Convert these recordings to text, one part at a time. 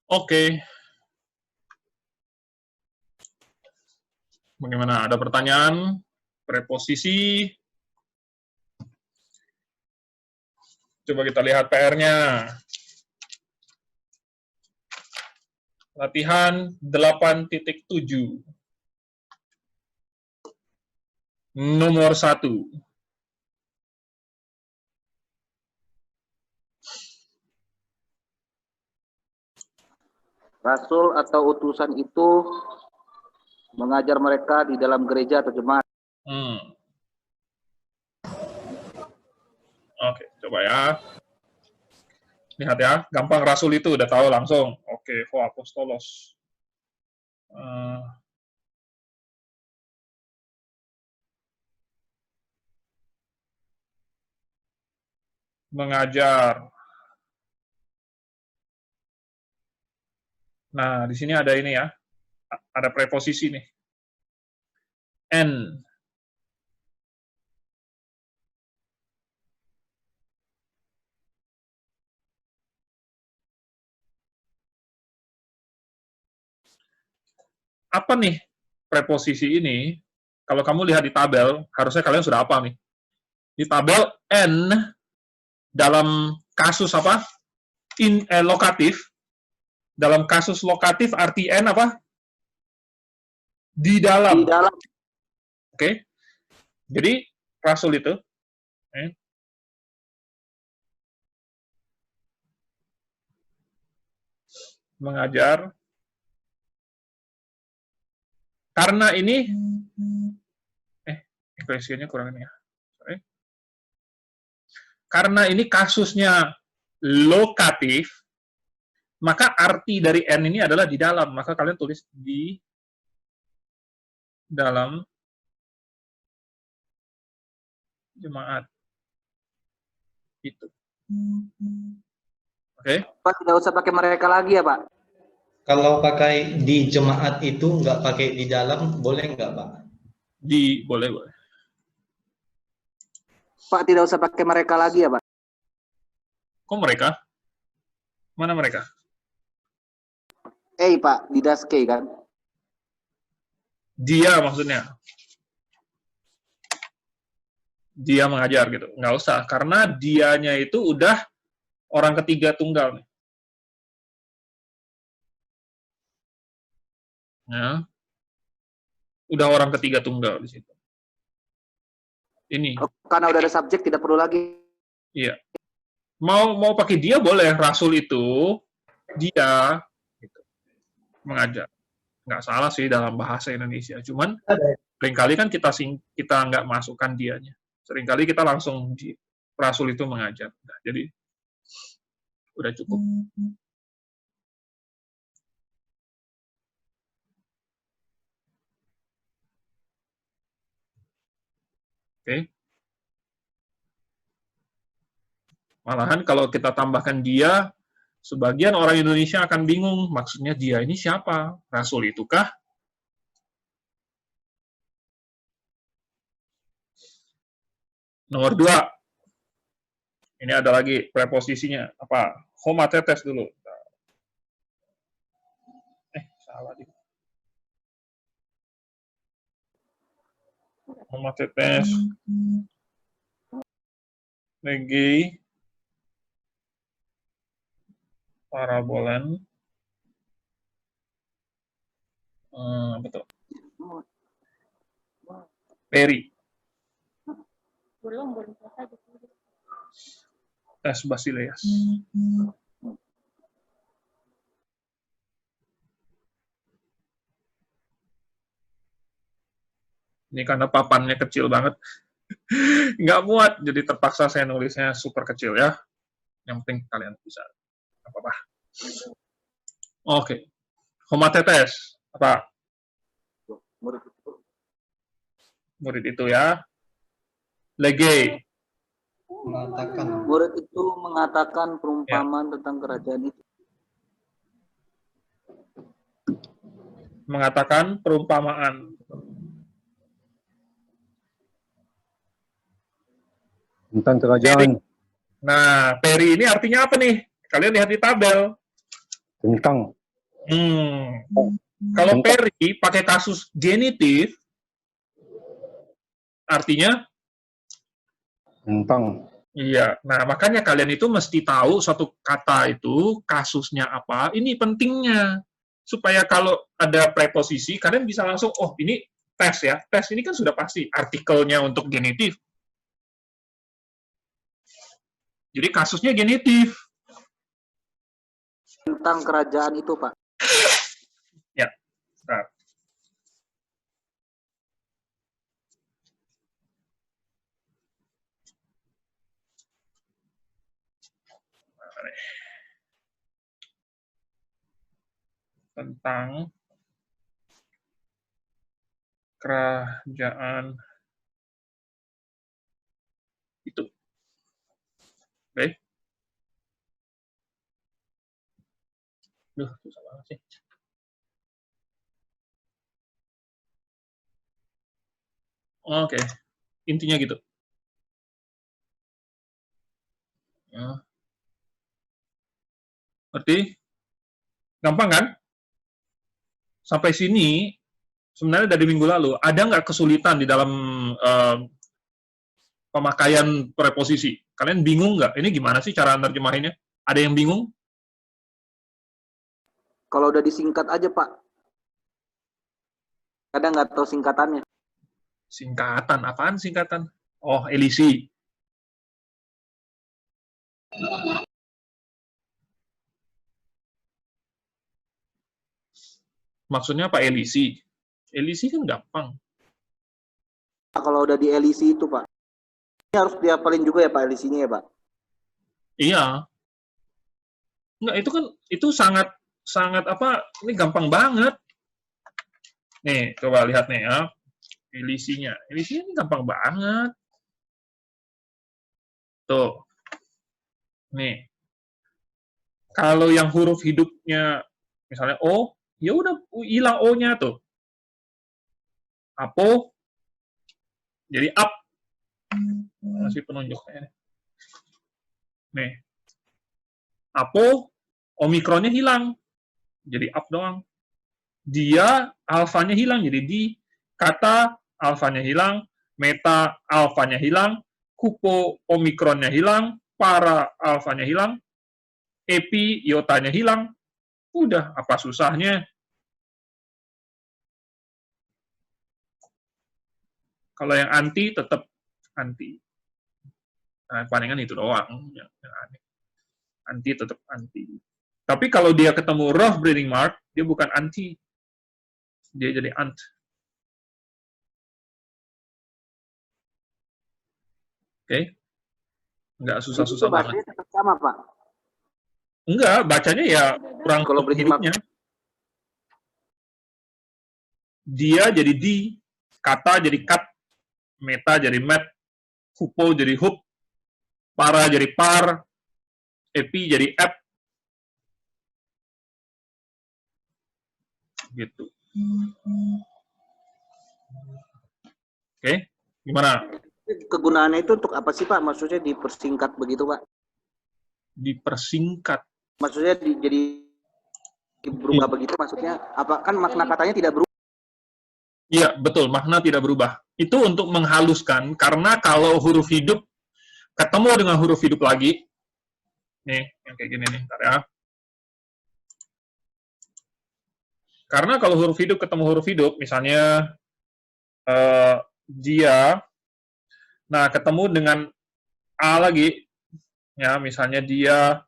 Oke. Bagaimana? Ada pertanyaan? Preposisi. Coba kita lihat PR-nya. Latihan 8.7. Nomor 1. Rasul atau utusan itu mengajar mereka di dalam gereja atau jemaat. Oke, coba ya. Lihat ya, gampang rasul itu udah tahu langsung. Oke, apostolos. Mengajar. Nah, di sini ada ini ya. Ada preposisi nih. N. Apa nih preposisi ini? Kalau kamu lihat di tabel, harusnya kalian sudah hafal nih. Di tabel N dalam kasus apa? Lokatif. Dalam kasus lokatif arti N apa? Di dalam. Di dalam. Oke. Jadi rasul itu mengajar. Karena ini ekspresinya kurang ini ya. Sorry. Karena ini kasusnya lokatif, maka arti dari N ini adalah di dalam. Maka kalian tulis di dalam jemaat. Itu. Oke. Pak, tidak usah pakai mereka lagi ya, Pak? Kalau pakai di jemaat itu nggak pakai di dalam, boleh nggak, Pak? Boleh. Pak, tidak usah pakai mereka lagi ya, Pak? Kok mereka? Mana mereka? Pak, di daske kan? Dia maksudnya. Dia mengajar gitu. Nggak usah, karena dianya itu udah orang ketiga tunggal. Ya. Udah orang ketiga tunggal di situ. Ini. Karena udah ada subjek, tidak perlu lagi. Iya. Mau pakai dia boleh. Rasul itu dia gitu, mengajar. Nggak salah sih dalam bahasa Indonesia. Cuman seringkali kan kita nggak masukkan dianya. Seringkali kita langsung di rasul itu mengajar. Nah, jadi udah cukup. Oke. Malahan kalau kita tambahkan dia, sebagian orang Indonesia akan bingung, maksudnya dia ini siapa? Rasul itukah? Nomor 2. Ini ada lagi preposisinya. Apa? Homatetes dulu. Salah deh. Homatetes. Legi. Parabolan. Betul. Peri. Belum selesai. Tes Basileas. Ini karena papannya kecil banget. Nggak muat, jadi terpaksa saya nulisnya super kecil ya. Yang penting kalian bisa. Apa-apa. Oke. Homatetes. Apa? Murid itu ya. Lege. Murid itu mengatakan perumpamaan tentang kerajaan itu. Mengatakan perumpamaan. Tentang kerajaan. Nah, peri ini artinya apa nih? Kalian lihat di tabel. Tentang. Kalau Perry pakai kasus genitif, artinya Tentang. iya. Nah, makanya kalian itu mesti tahu suatu kata itu kasusnya apa. Ini pentingnya. Supaya kalau ada preposisi, kalian bisa langsung, oh ini tes ya. Tes ini kan sudah pasti artikelnya untuk genitif. Jadi kasusnya genitif. Tentang kerajaan itu, Pak. Ya. Nah. Tentang kerajaan itu. Oke. Duh, susah banget sih. Oke. Intinya gitu. Ya. Ngerti? Gampang kan? Sampai sini, sebenarnya dari minggu lalu, ada nggak kesulitan di dalam pemakaian preposisi? Kalian bingung nggak? Ini gimana sih cara nerjemahinnya? Ada yang bingung? Kalau udah disingkat aja, Pak. Kadang nggak tahu singkatannya. Singkatan? Apaan singkatan? Oh, elisi. Maksudnya apa elisi? Elisi kan gampang. Kalau udah di LEC itu, Pak. Ini harus dihafalin juga ya, Pak, LEC-nya ya, Pak? Iya. Enggak, itu kan, itu sangat apa, ini gampang banget. Nih, coba lihat nih ya. Elisinya. Elisinya ini gampang banget. Tuh. Nih. Kalau yang huruf hidupnya, misalnya O, ya udah hilang O-nya tuh. Apo, jadi up. Masih penunjuknya. Nih. Apo, omikronnya hilang. Jadi up doang. Dia, alfanya hilang, jadi di. Kata, alfanya hilang. Meta, alfanya hilang. Kupo, omikronnya hilang. Para, alfanya hilang. Epi, iotanya hilang. Udah, apa susahnya? Kalau yang anti, tetap anti. Nah, palingan itu doang. Yang aneh. Anti, tetap anti. Tapi kalau dia ketemu rough breeding mark, dia bukan anti. Dia jadi ant. Oke? Nggak susah-susah banget. Bahasanya tetap sama, Pak. Enggak, bacanya ya kurang Kalau breeding mark. hidupnya. Dia jadi di, kata jadi kat, meta jadi met, hupo jadi hup, para jadi par, epi jadi ep. Gitu. Oke, gimana? Kegunaannya itu untuk apa sih, Pak? Maksudnya dipersingkat begitu, Pak? Dipersingkat. Maksudnya jadi berubah begitu maksudnya? Apa kan makna katanya tidak berubah? Iya, betul. Makna tidak berubah. Itu untuk menghaluskan, karena kalau huruf hidup ketemu dengan huruf hidup lagi, nih, yang kayak gini nih, ntar ya. Karena kalau huruf hidup ketemu huruf hidup, misalnya dia, nah ketemu dengan A lagi, ya, misalnya dia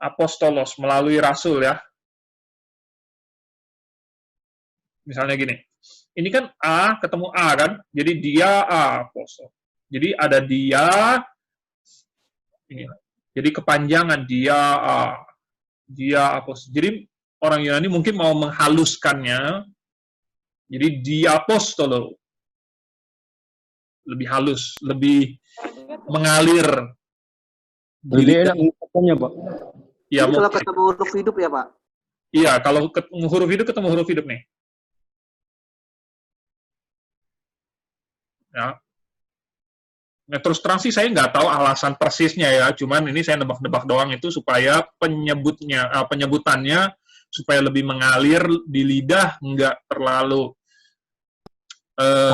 apostolos, melalui rasul ya. Misalnya gini, ini kan A ketemu A kan, jadi dia A apostol. Jadi ada dia, ini, jadi kepanjangan dia A, dia apostol. Jadi orang Yunani mungkin mau menghaluskannya, jadi dia apostolo, lebih halus, lebih mengalir. Lebih enak mengucapkannya, Pak. Ya, Jadi kalau ketemu huruf hidup ya, Pak? Iya, kalau ketemu huruf hidup nih. Ya. Nah, terus terang sih saya nggak tahu alasan persisnya ya, cuman ini saya nebak-nebak doang itu supaya penyebutannya supaya lebih mengalir di lidah, nggak terlalu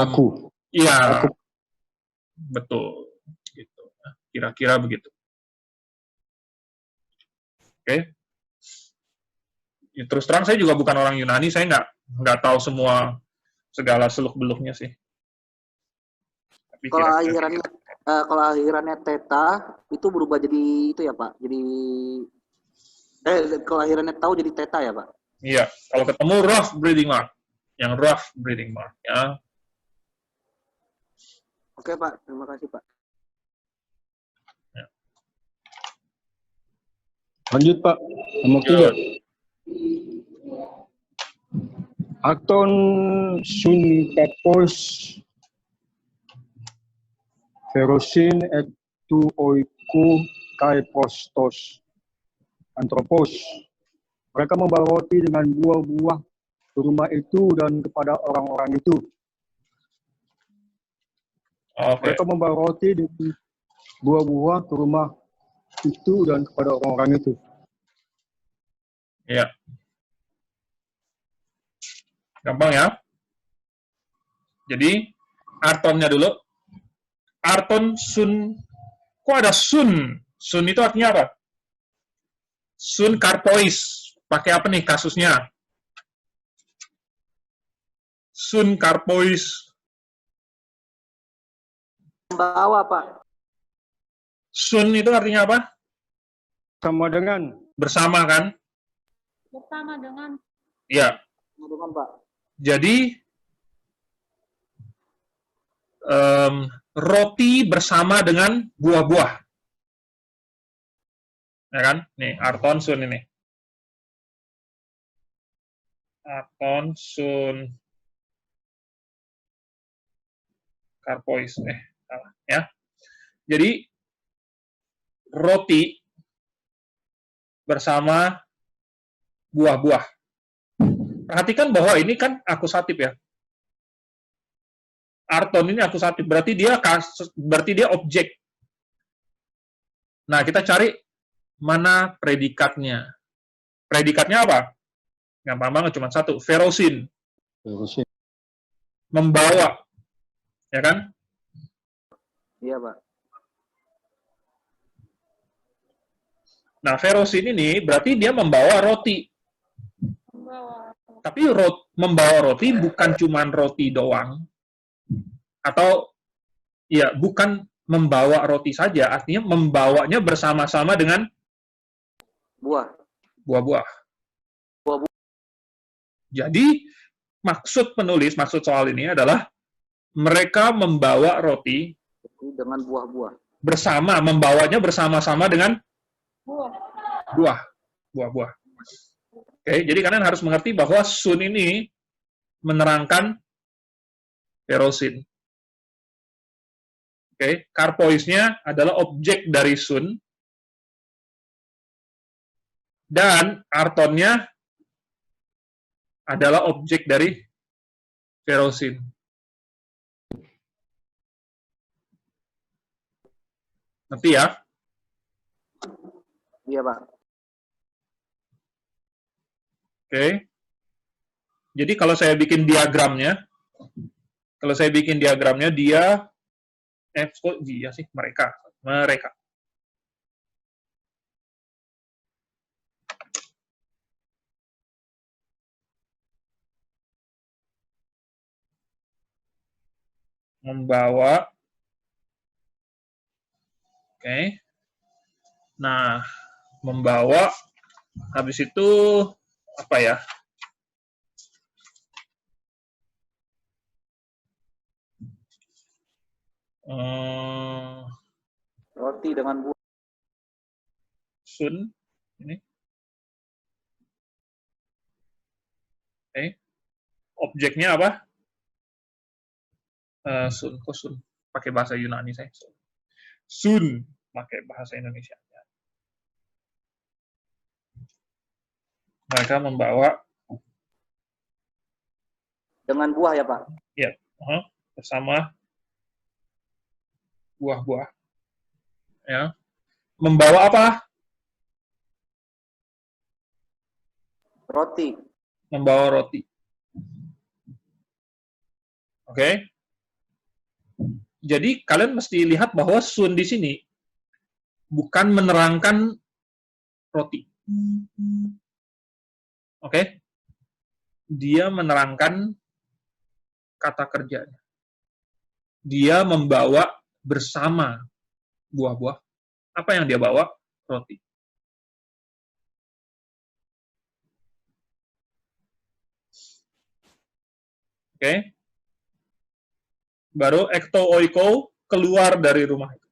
Aku. iya, Aku. betul. Gitu. Nah, kira-kira begitu. Oke. Ya, terus terang saya juga bukan orang Yunani, saya nggak tahu semua segala seluk-beluknya sih. Tapi Kalau kira-kira kalau akhirannya theta itu berubah jadi itu ya Pak. Jadi kalau akhirannya tau jadi theta ya Pak. iya, kalau ketemu rough breathing mark, yang rough breathing mark, ya. Oke Pak, terima kasih Pak. Lanjut Pak. Nomor 3. Yuk. Akton synkapos verosin etu oiku kai prostos antropos. Mereka membawa roti dengan buah-buah ke rumah itu dan kepada orang-orang itu. Oke, Mereka membawa roti dengan buah-buah ke rumah itu dan kepada orang-orang itu. ya. Gampang ya. Jadi, artonnya dulu. Arton sun. Kok ada sun? Sun itu artinya apa? Sun karpois. Pakai apa nih kasusnya? Sun karpois. Membawa Pak. Sun itu artinya apa? Sama dengan Bersama kan? Bersama dengan Iya. Dengan Pak. Jadi, roti bersama dengan buah-buah. Ya kan? Nih, arton sun ini. Arton sun karpois. Salah ya. Jadi, roti bersama buah-buah. Perhatikan bahwa ini kan akusatif ya. Arton ini akusatif, berarti dia objek. Nah, kita cari mana predikatnya. Predikatnya apa? Gampang banget, cuma satu. Verosin. verosin. Membawa. Ya kan? Iya Pak. Nah, verosin ini berarti dia membawa roti. membawa Tapi membawa roti bukan cuma roti doang. Atau, ya, bukan membawa roti saja, artinya membawanya bersama-sama dengan Buah. buah-buah. Buah-buah. Jadi, maksud soal ini adalah mereka membawa roti Dengan buah-buah. membawanya bersama-sama dengan buah. buah-buah. Oke, jadi kalian harus mengerti bahwa sun ini menerangkan verosin. Oke, karpoisnya adalah objek dari sun, dan artonnya adalah objek dari verosin. Ngerti ya? Iya Pak. Oke. Jadi kalau saya bikin diagramnya, mereka. Membawa. Oke. Nah, membawa, habis itu apa ya? Roti dengan buah. Sun ini. Oke. Objeknya apa? Sun, kok sun? Pakai bahasa Yunani saya. Sun, pakai bahasa Indonesia. Mereka membawa Dengan buah ya Pak. ya, bersama buah-buah. Ya. Membawa apa? Roti. Membawa roti. Oke? Jadi kalian mesti lihat bahwa sun di sini bukan menerangkan roti. Oke? Dia menerangkan kata kerjanya. Dia membawa bersama buah-buah. Apa yang dia bawa? Roti. Oke? Baru ekto oiko keluar dari rumah itu.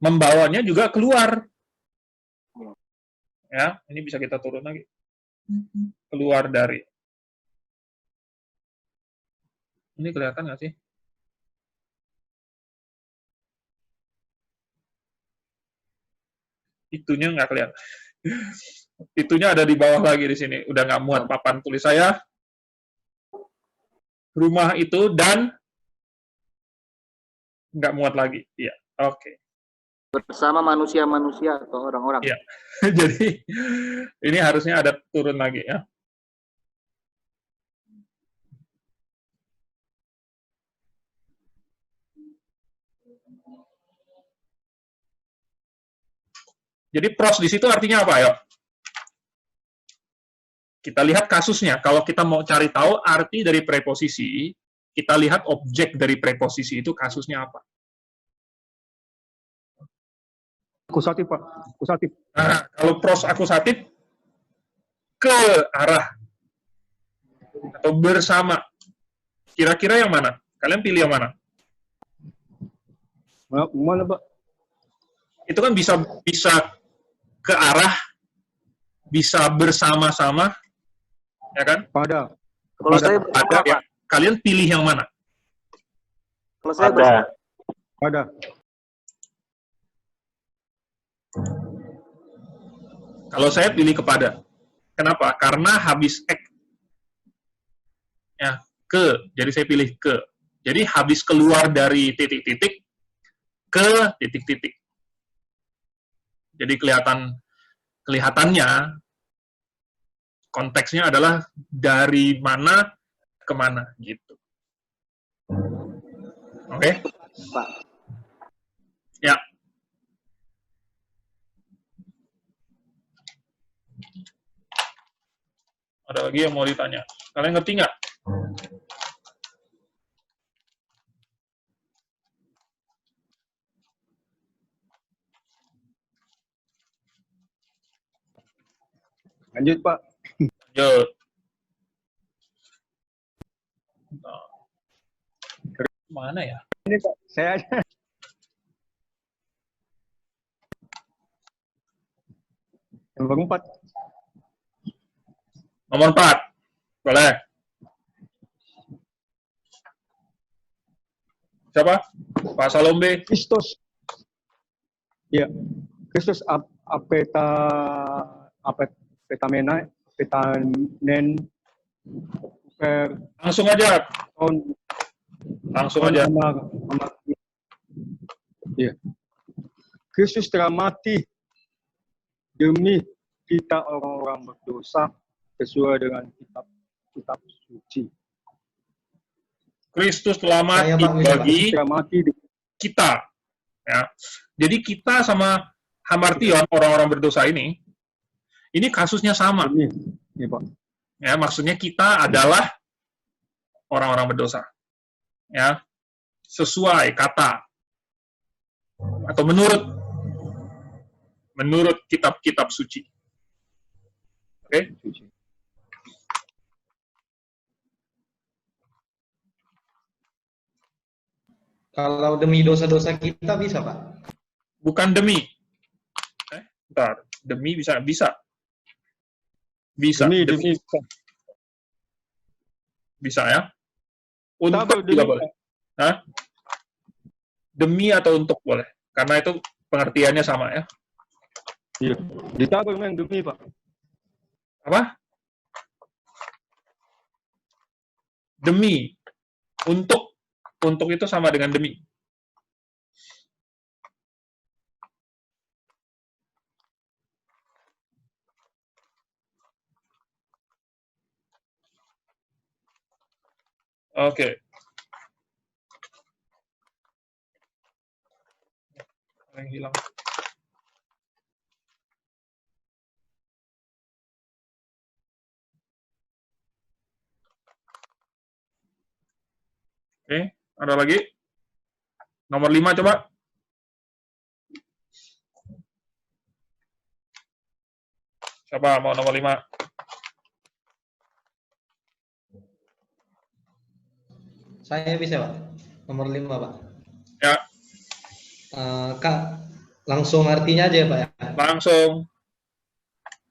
Membawanya juga keluar. Ya, ini bisa kita turun lagi. Keluar dari. Ini kelihatan nggak sih? Itunya nggak kelihatan. Itunya ada di bawah lagi di sini. Udah nggak muat papan tulis saya. Rumah itu dan nggak muat lagi. Iya, oke. Bersama manusia-manusia atau orang-orang. Iya. Jadi ini harusnya ada turun lagi ya. Jadi pros di situ artinya apa, yuk? Kita lihat kasusnya. Kalau kita mau cari tahu arti dari preposisi, kita lihat objek dari preposisi itu kasusnya apa. Akusatif, Pak. Akusatif. Nah, kalau pros akusatif, ke arah atau bersama. Kira-kira yang mana? Kalian pilih yang mana? Mana, Pak? Itu kan bisa ke arah, bisa bersama-sama, ya kan? Pada. Kalau saya Ada, bersama, ya. Pak. Kalian pilih yang mana? Kalau saya bersama. Pada. Kalau saya pilih kepada. Kenapa? Karena habis ek. Ya, ke. Jadi saya pilih ke. Jadi habis keluar dari titik-titik, ke titik-titik. Jadi kelihatannya konteksnya adalah dari mana ke mana gitu. Oke? Pak. Ya. Ada lagi yang mau ditanya? Kalian ngerti nggak? Lanjut, Pak. Lanjut. Nah. Mana ya? Ini, Pak. Saya aja. Nomor 4. Nomor 4. Boleh. Siapa? Pak Salombe. Kristus. Ya. Kristus apetamena, petanen, Langsung aja. Langsung aja. Ya. Kristus telah mati demi kita orang-orang berdosa sesuai dengan kitab suci. Kristus telah mati Saya, Pak, bisa, Pak. bagi Telah mati kita. Ya. Jadi kita sama hamartion, orang-orang berdosa ini kasusnya sama. demi, ya, Pak. Ya, maksudnya kita adalah orang-orang berdosa. Ya. Sesuai kata atau menurut kitab-kitab suci. Oke? Kalau demi dosa-dosa kita bisa, Pak? Bukan demi. Bentar. Demi bisa. Bisa. Demi. Bisa ya. Untuk Double juga demi. boleh. Hah? Demi atau untuk boleh. Karena itu pengertiannya sama ya. Iya. Ditabur memang demi, Pak. Apa? Demi. Untuk. Untuk itu sama dengan demi. Oke. Yang hilang. Oke, ada lagi? Nomor 5 coba. Siapa mau nomor 5? Saya bisa, Pak. Nomor 5, Pak. Ya, Kak, langsung artinya aja ya, Pak ya. langsung.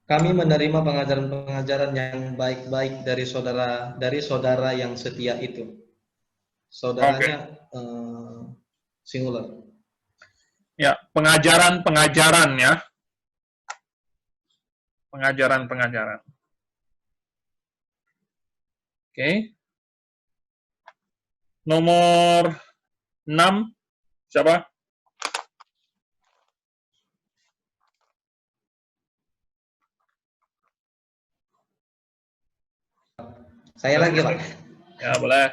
Kami menerima pengajaran-pengajaran yang baik-baik dari saudara yang setia itu. Saudaranya singular. Ya, pengajaran-pengajaran ya. Pengajaran-pengajaran. Oke. Nomor 6, siapa? Saya lagi, Pak. Ya, boleh.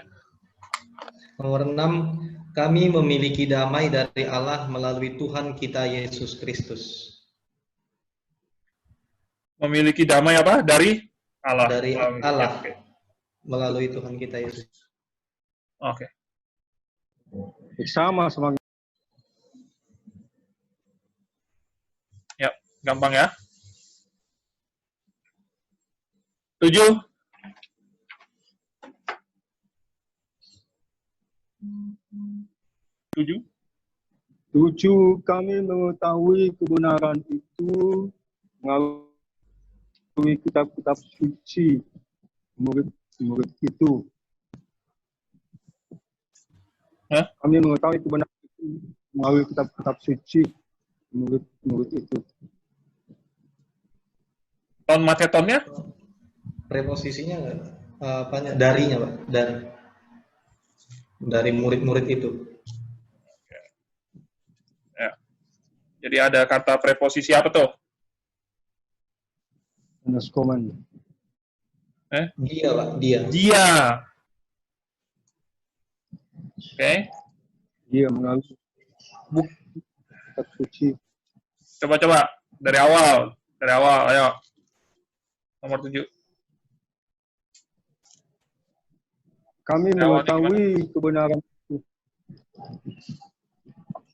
Nomor 6, kami memiliki damai dari Allah melalui Tuhan kita Yesus Kristus. Memiliki damai apa? Dari Allah. Dari Melalui- Allah. Ya, oke. Melalui Tuhan kita Yesus. Oke. Sama Ya, gampang ya. 7. 7. 7, kami mengetahui kebenaran itu melalui kitab-kitab suci murid itu. Hah? Kami mengetahui kebenaran itu melalui kitab-kitab suci murid itu. Ton matetonnya? Preposisinya apanya? Darinya, Pak. Dari murid-murid itu. Ya. Jadi ada kata preposisi apa tuh? Command. Dia, Pak. Dia. Dia. Oke. Dia melalui kitab suci. Coba-coba dari awal. Dari awal, ayo. Nomor 7. Kami Dari awal mengetahui kebenaran itu.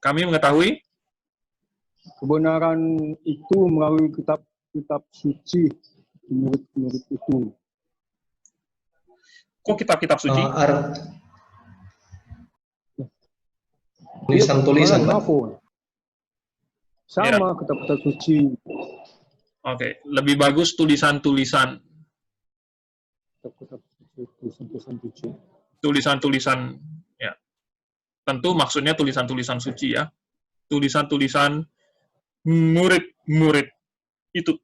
Kami mengetahui Kebenaran itu melalui kitab-kitab suci murid-murid itu. kok kitab-kitab suci? Tulisan-tulisan, Pak. Sama kitab-kitab suci. Oke, lebih bagus tulisan-tulisan. Kitab-kitab suci, tulisan-tulisan suci. Tulisan-tulisan, ya. Tentu maksudnya tulisan-tulisan suci ya. Tulisan-tulisan murid-murid itu.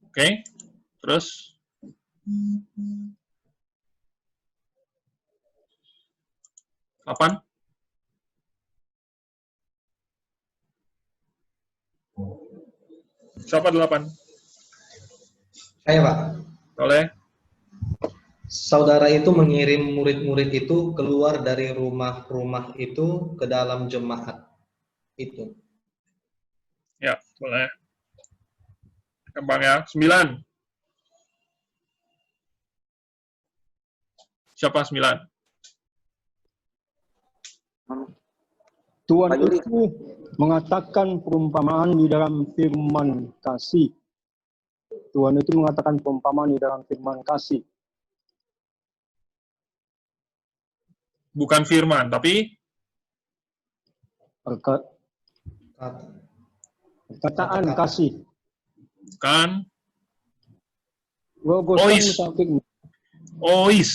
Oke, terus kapan? Siapa 8? Saya, Pak. Oleh? Saudara itu mengirim murid-murid itu keluar dari rumah-rumah itu ke dalam jemaat itu. Ya, boleh. Gampang ya. 9. Siapa 9? Tuhan Pak Yuri. itu mengatakan perumpamaan di dalam firman kasih. Tuhan itu mengatakan perumpamaan di dalam firman kasih. Bukan firman, tapi Perkataan kasih. kan Logos Ois. mutakin. ois.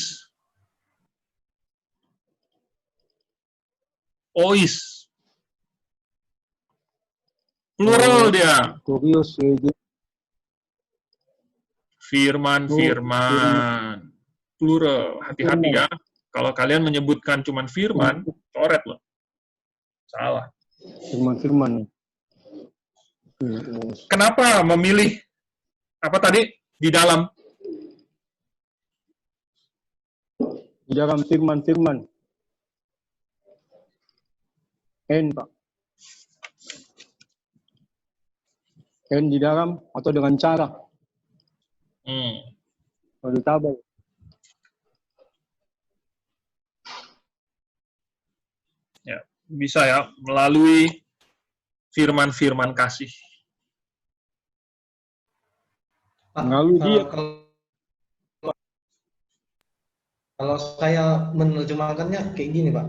Ois. Plural dia. Kurios Firman. Plural. Hati-hati ya. Kalau kalian menyebutkan cuman firman, coret loh. Salah. firman-firman. Kenapa memilih apa tadi di dalam? Di dalam firman-firman. N, Pak. N di dalam atau dengan cara. Kalau ditambah. Ya, bisa ya melalui firman-firman kasih. Pak, Melalui dia. Kalau saya menerjemahkannya kayak gini, Pak.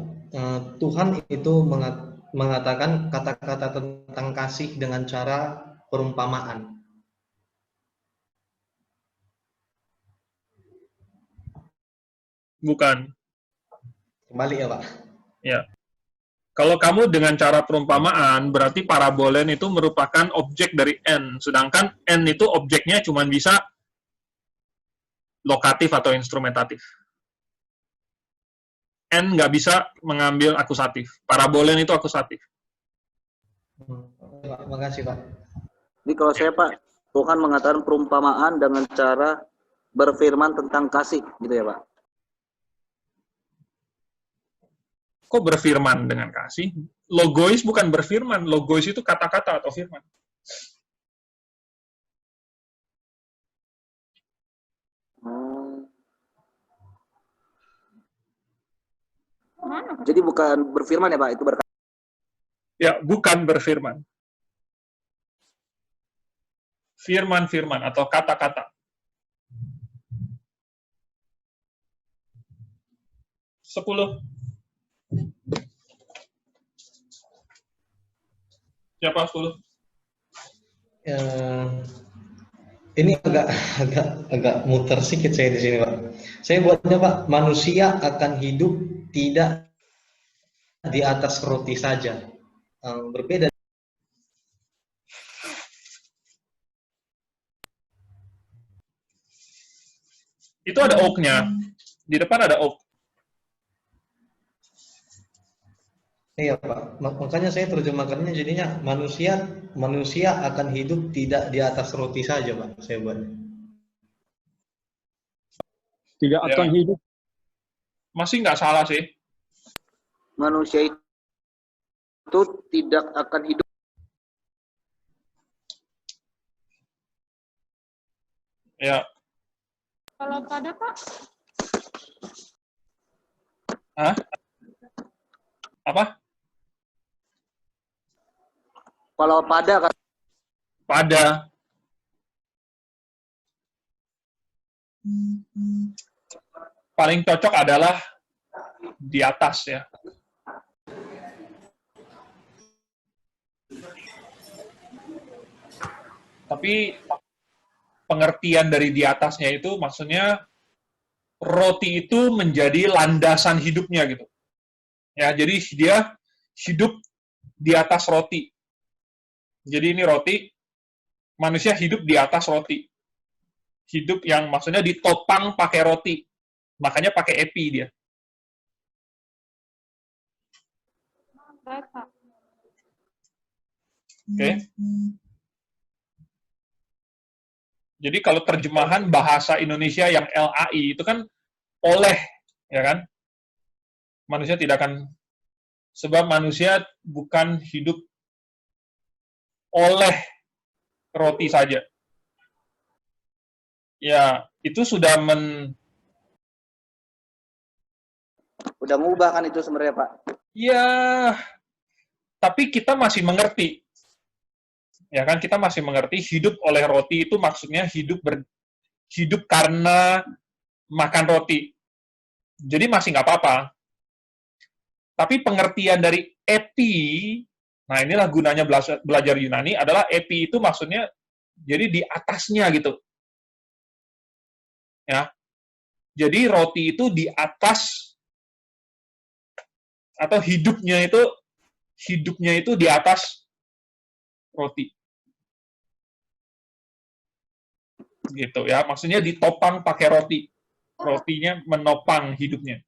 Tuhan itu mengatakan kata-kata tentang kasih dengan cara perumpamaan. Bukan. Kembali ya, Pak. Ya. Kalau kamu dengan cara perumpamaan, berarti parabolen itu merupakan objek dari N. Sedangkan N itu objeknya cuma bisa lokatif atau instrumentatif. N nggak bisa mengambil akusatif. Parabolen itu akusatif. Makasih, Pak. Jadi kalau saya Pak, Tuhan mengatakan perumpamaan dengan cara berfirman tentang kasih, gitu ya Pak? Kok berfirman dengan kasih? Logois bukan berfirman. Logois itu kata-kata atau firman. Jadi bukan berfirman ya Pak, itu berkata. Ya, bukan berfirman. Firman-firman atau kata-kata. Sepuluh. Siapa 10? Ini agak muter sedikit saya di sini, Pak. Saya buatnya, Pak, manusia akan hidup tidak di atas roti saja. Berbeda. Itu ada oak-nya. Di depan ada oak. Iya, Pak. Makanya saya terjemahkannya jadinya manusia akan hidup tidak di atas roti saja, Pak. Saya buat. Tidak akan hidup. Masih nggak salah sih. Manusia itu tidak akan hidup. Ya. Kalau pada Pak, Hah? Apa? Kalau pada kan Pada. Paling cocok adalah di atas ya. Tapi pengertian dari di atasnya itu maksudnya roti itu menjadi landasan hidupnya gitu. Ya, jadi dia hidup di atas roti. Jadi ini roti, manusia hidup di atas roti. Hidup yang maksudnya ditopang pakai roti. Makanya pakai epi dia. baik Pak. Oke. Jadi kalau terjemahan bahasa Indonesia yang LAI itu kan oleh, ya kan? Manusia tidak akan, sebab manusia bukan hidup oleh roti saja. Ya, itu sudah udah ngubah kan itu sebenarnya Pak. ya, tapi kita masih mengerti. Ya kan, kita masih mengerti hidup oleh roti itu maksudnya hidup karena makan roti. Jadi masih nggak apa-apa. Tapi pengertian dari epi, nah inilah gunanya belajar Yunani, adalah epi itu maksudnya jadi di atasnya gitu. Ya. Jadi roti itu di atas, atau hidupnya itu di atas roti. Gitu ya, maksudnya ditopang pakai roti. Rotinya menopang hidupnya.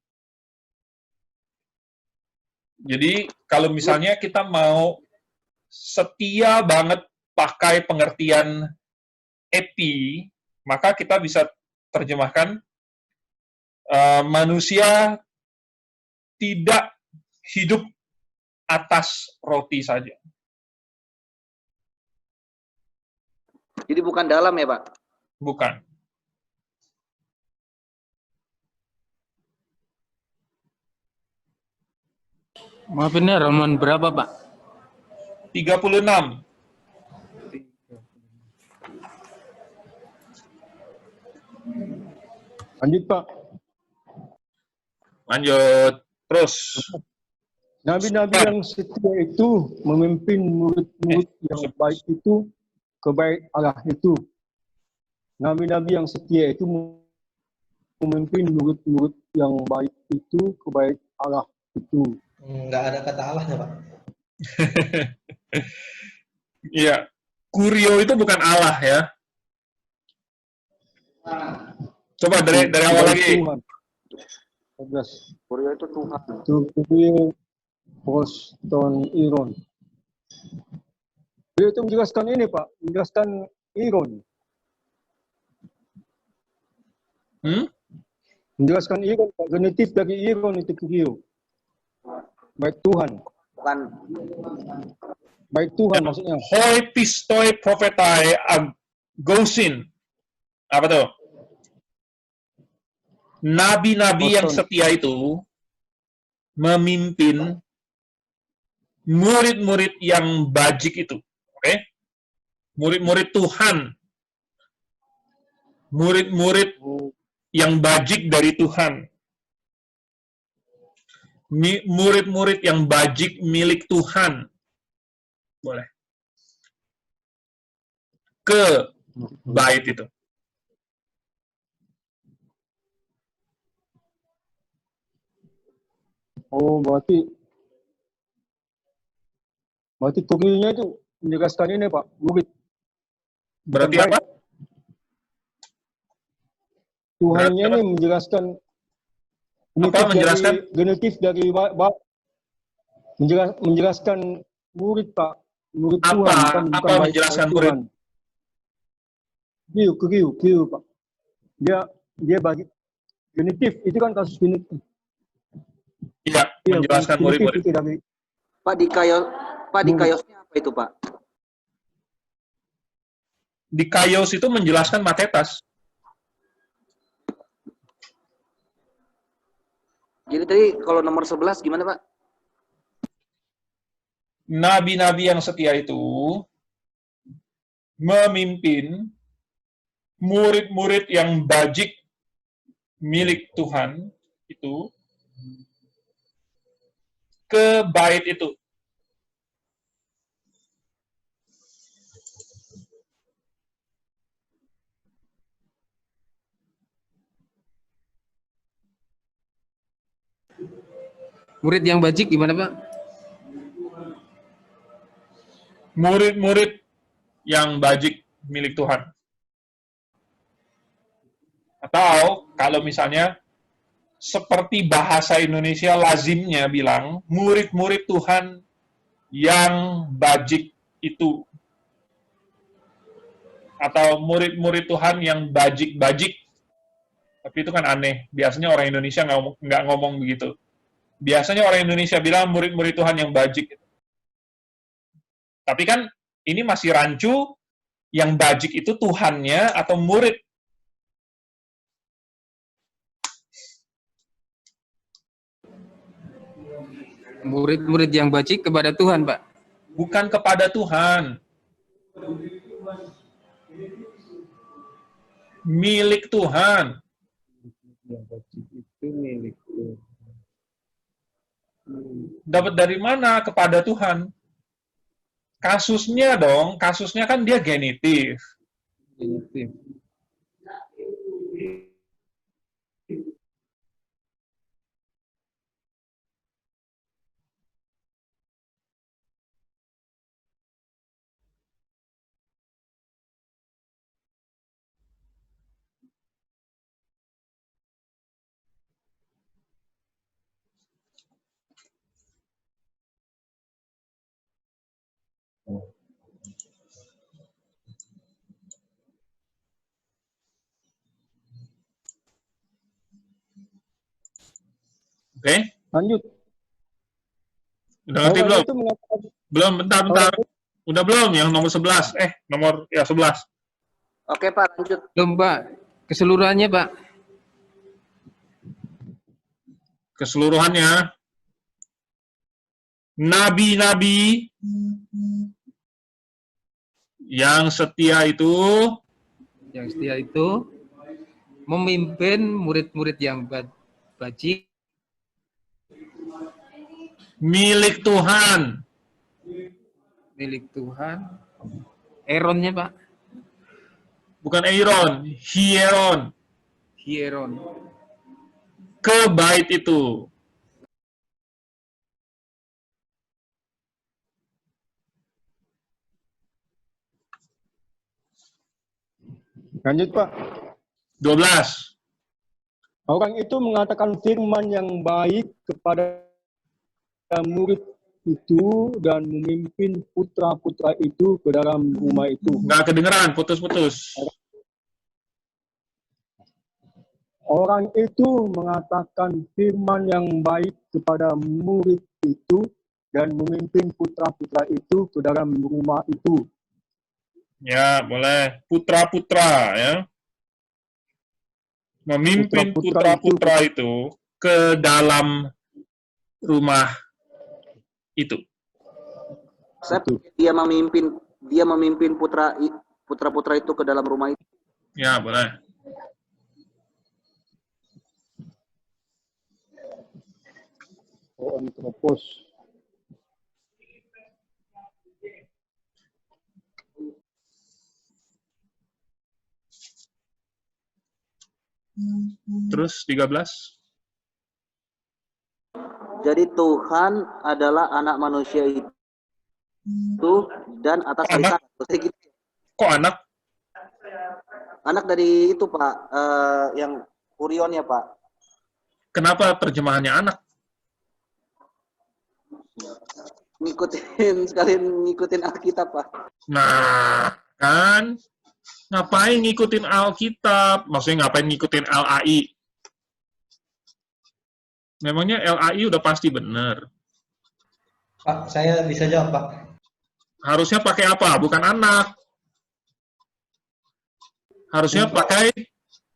Jadi kalau misalnya kita mau setia banget pakai pengertian epi, maka kita bisa terjemahkan manusia tidak hidup atas roti saja. Jadi bukan dalam ya, Pak? Bukan. Maaf ini halaman berapa, Pak? 36. Lanjut Pak. Lanjut. Terus. Nabi-nabi yang setia itu memimpin murid-murid yang baik itu ke baik Allah itu. Nabi-nabi yang setia itu memimpin murid-murid yang baik itu ke baik Allah itu. Nggak ada kata Allahnya, Pak. Iya. Kurio itu bukan Allah ya. Coba dari awal lagi. Tuhan. 11. Kurio itu Tuhan. Itu Kurio Proston Iron. Beliau itu menjelaskan ini Pak, menjelaskan Iron. Menjelaskan Iron, Pak. Genitif dari Iron itu Kurio. Baik Tuhan. Bukan. Baik Tuhan maksudnya. Hoi pistoi profetai agosin. Apa tuh? Nabi-nabi yang setia itu memimpin murid-murid yang bajik itu. Oke? Murid-murid Tuhan. Murid-murid yang bajik dari Tuhan. Murid-murid yang bajik milik Tuhan. Boleh. Ke bait itu. Oh, berarti kurionya itu menjelaskan ini Pak, murid. Berarti Bukan apa? baik. Tuhannya ini menjelaskan menjelaskan? genitif dari menjelaskan murid Pak, murid Apa? Tuhan bukan Apa menjelaskan murid? Kiu Pak. Dia bagi genitif itu kan kasus genitif. Iya, menjelaskan murid-murid. Pak di kayosnya apa itu, Pak? Di Kaios itu menjelaskan matetas. Jadi tadi kalau nomor 11 gimana, Pak? Nabi-nabi yang setia itu memimpin murid-murid yang bajik milik Tuhan itu ke bait itu. Murid yang bajik gimana, Pak? Murid-murid yang bajik milik Tuhan. Atau kalau misalnya seperti bahasa Indonesia lazimnya bilang, murid-murid Tuhan yang bajik itu. Atau murid-murid Tuhan yang bajik-bajik. Tapi itu kan aneh. Biasanya orang Indonesia nggak ngomong begitu. Biasanya orang Indonesia bilang murid-murid Tuhan yang bajik. Tapi kan ini masih rancu, yang bajik itu Tuhannya atau murid. Murid-murid yang bajik kepada Tuhan, Pak. Bukan kepada Tuhan. Milik Tuhan. Yang bajik itu milik Tuhan. Dapat dari mana kepada Tuhan? Kasusnya dong, kasusnya kan dia genitif. Genitif. Oke? Lanjut. Udah ngerti belum? Itu mengatakan Belum, bentar. Udah belum yang nomor 11? Nomor 11. Oke Pak, lanjut. Belum, Pak. Keseluruhannya, Pak. Keseluruhannya, nabi-nabi yang setia itu Yang setia itu memimpin murid-murid yang bajik milik Tuhan. milik Tuhan. Aaronnya, Pak. Bukan Aaron, Hieron. Hieron. Ke bait itu. lanjut, Pak. 12. Orang itu mengatakan firman yang baik kepada murid itu dan memimpin putra-putra itu ke dalam rumah itu. Nggak kedengeran, putus-putus. Orang itu mengatakan firman yang baik kepada murid itu dan memimpin putra-putra itu ke dalam rumah itu. Ya, boleh. Putra-putra, ya. Memimpin putra-putra itu ke dalam rumah itu. Dia memimpin putra-putra itu ke dalam rumah itu. Ya, boleh. Antropos. Terus 13. Jadi Tuhan adalah anak manusia itu dan atas hari Anak? gitu. Kok anak? Anak dari itu Pak, yang Kurion ya Pak. Kenapa terjemahannya anak? Ngikutin Alkitab Pak. Nah, kan? Ngapain ngikutin Alkitab? Maksudnya ngapain ngikutin LAI? Memangnya LAI udah pasti benar. Pak, saya bisa jawab, Pak. Harusnya pakai apa? Bukan anak. Harusnya pakai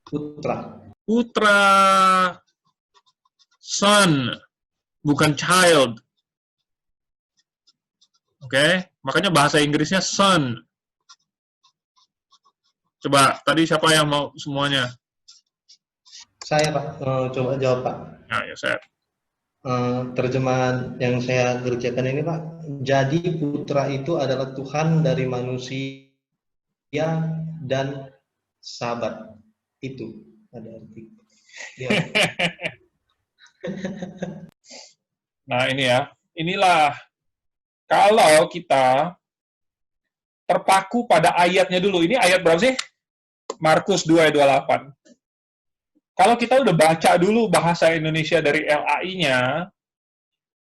Putra. putra. Son. Bukan child. Oke? Makanya bahasa Inggrisnya son. Coba, tadi siapa yang mau semuanya? Saya, Pak. Coba jawab, Pak. Nah, ya saya. Terjemahan yang saya kerjakan ini, Pak. Jadi putra itu adalah Tuhan dari manusia dan sahabat. Itu ada arti. Ya. Nah, ini ya. Inilah kalau kita terpaku pada ayatnya dulu. Ini ayat berapa sih? Markus 2 ayat 28. Kalau kita udah baca dulu bahasa Indonesia dari LAI-nya,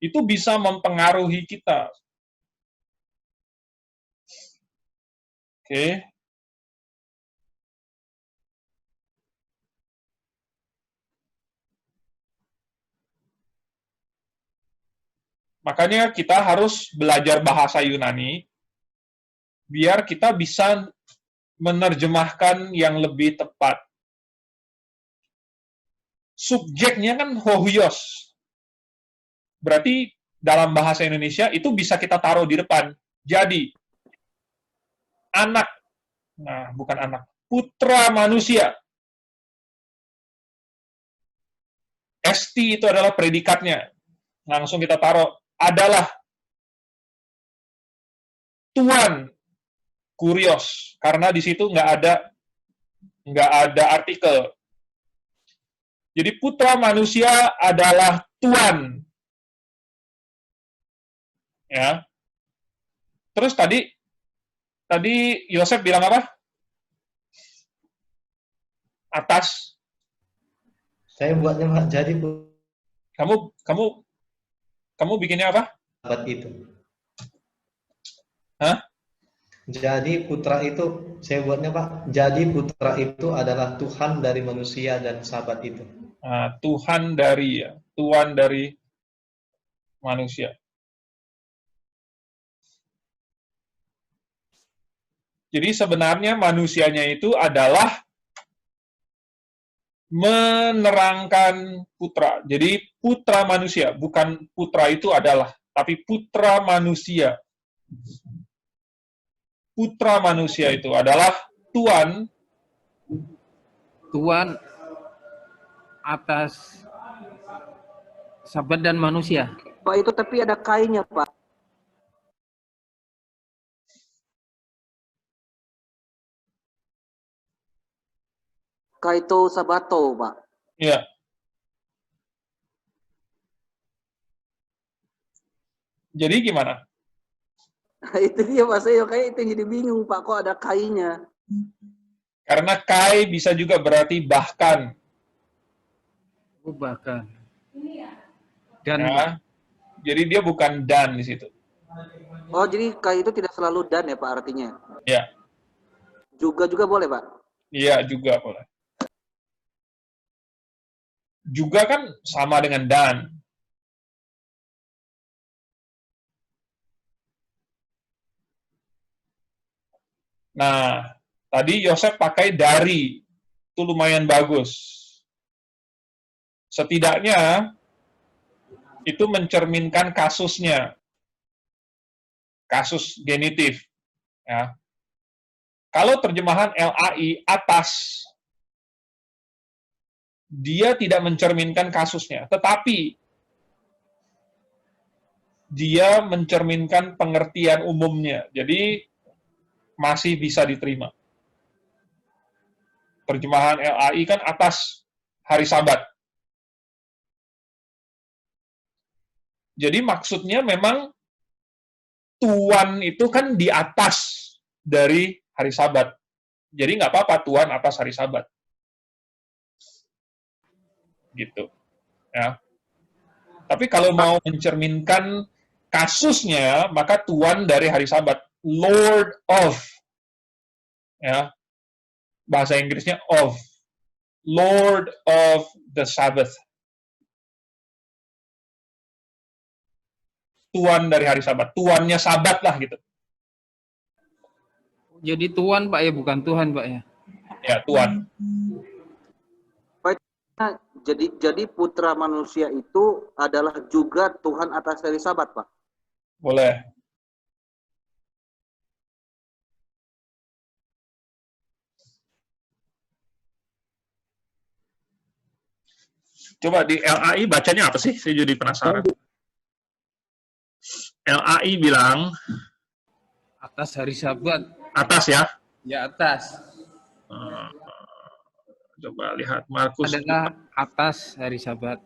itu bisa mempengaruhi kita. Oke. Makanya kita harus belajar bahasa Yunani, biar kita bisa menerjemahkan yang lebih tepat. Subjeknya kan hoios. Berarti dalam bahasa Indonesia itu bisa kita taruh di depan. Jadi, anak, nah bukan anak, putra manusia. ST itu adalah predikatnya. Langsung kita taruh, adalah Tuan Kurios. Karena di situ nggak ada artikel. Jadi putra manusia adalah Tuan. Ya. Terus tadi Yosef bilang apa? Atas. Saya buatnya, Pak. Jadi Kamu bikinnya apa? sahabat itu. Hah? Jadi putra itu, saya buatnya, Pak. Jadi putra itu adalah Tuhan dari manusia dan sahabat itu. Nah, Tuhan dari ya. Tuan dari manusia. Jadi sebenarnya manusianya itu adalah menerangkan putra. Jadi putra manusia, bukan putra itu adalah, tapi putra manusia. Putra manusia itu adalah Tuan atas sahabat dan manusia. Pak, itu tapi ada kainnya, Pak. Kaito Sabato, Pak. ya. Jadi gimana? Itu dia, Pak. Saya kayak itu yang jadi bingung, Pak. Kok ada kainnya? Karena kai bisa juga berarti bahkan. Oh, bahkan. Dan Ya. Jadi dia bukan dan di situ. Oh, jadi kai itu tidak selalu dan ya, Pak, artinya? Ya, Juga boleh, Pak? iya juga boleh. Juga kan sama dengan dan. Nah, tadi Yosef pakai dari. Itu lumayan bagus. Setidaknya itu mencerminkan kasusnya. Kasus genitif. Ya. Kalau terjemahan LAI atas, dia tidak mencerminkan kasusnya, tetapi dia mencerminkan pengertian umumnya. Jadi masih bisa diterima. Terjemahan LAI kan atas hari Sabat. Jadi maksudnya memang Tuan itu kan di atas dari hari Sabat. Jadi nggak apa-apa Tuan atas hari Sabat. Gitu. Ya. Tapi kalau mau mencerminkan kasusnya, maka Tuan dari hari Sabat. Lord of. Ya. Bahasa Inggrisnya of. Lord of the Sabbath. Tuan dari hari Sabat. Tuannya Sabat lah gitu. jadi Tuan, Pak, ya, bukan Tuhan, Pak, ya. Ya, Tuan. Nah, jadi putra manusia itu adalah juga Tuhan atas hari Sabat, Pak. Boleh. Coba di LAI bacanya apa sih? Saya jadi penasaran. LAI bilang Atas hari Sabat. atas ya. Ya, atas. Coba lihat Markus Adalah atas hari Sabat.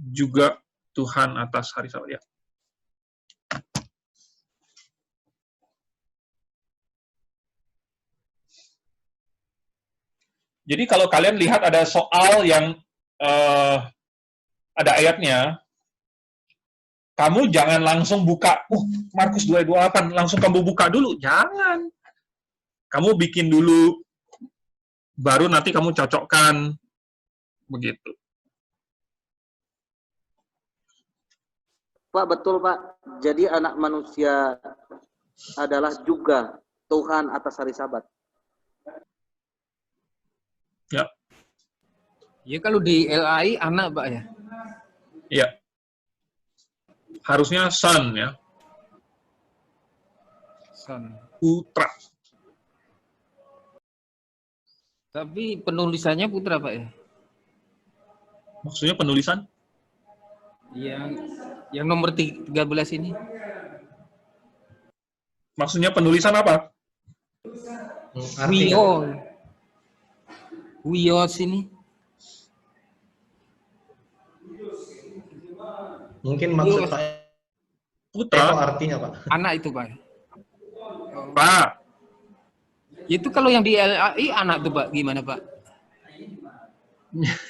juga Tuhan atas hari Sabat ya. Jadi kalau kalian lihat ada soal yang ada ayatnya, kamu jangan langsung buka, Markus 2:28, langsung kamu buka dulu. Jangan. Kamu bikin dulu, baru nanti kamu cocokkan. Begitu. Pak, betul, Pak. Jadi anak manusia adalah juga Tuhan atas hari Sabat. Ya. Ya, kalau di LAI anak, Pak, ya. Iya. Harusnya son ya, Son. putra. Tapi penulisannya putra, Pak, ya. Maksudnya penulisan? Yang nomor 13 ini. Maksudnya penulisan apa? Wio. Wio sini. Mungkin maksud Pak Putra. Eko artinya, Pak. Anak itu, Pak. Pak. Itu kalau yang di LAI anak tuh, Pak. Gimana, Pak?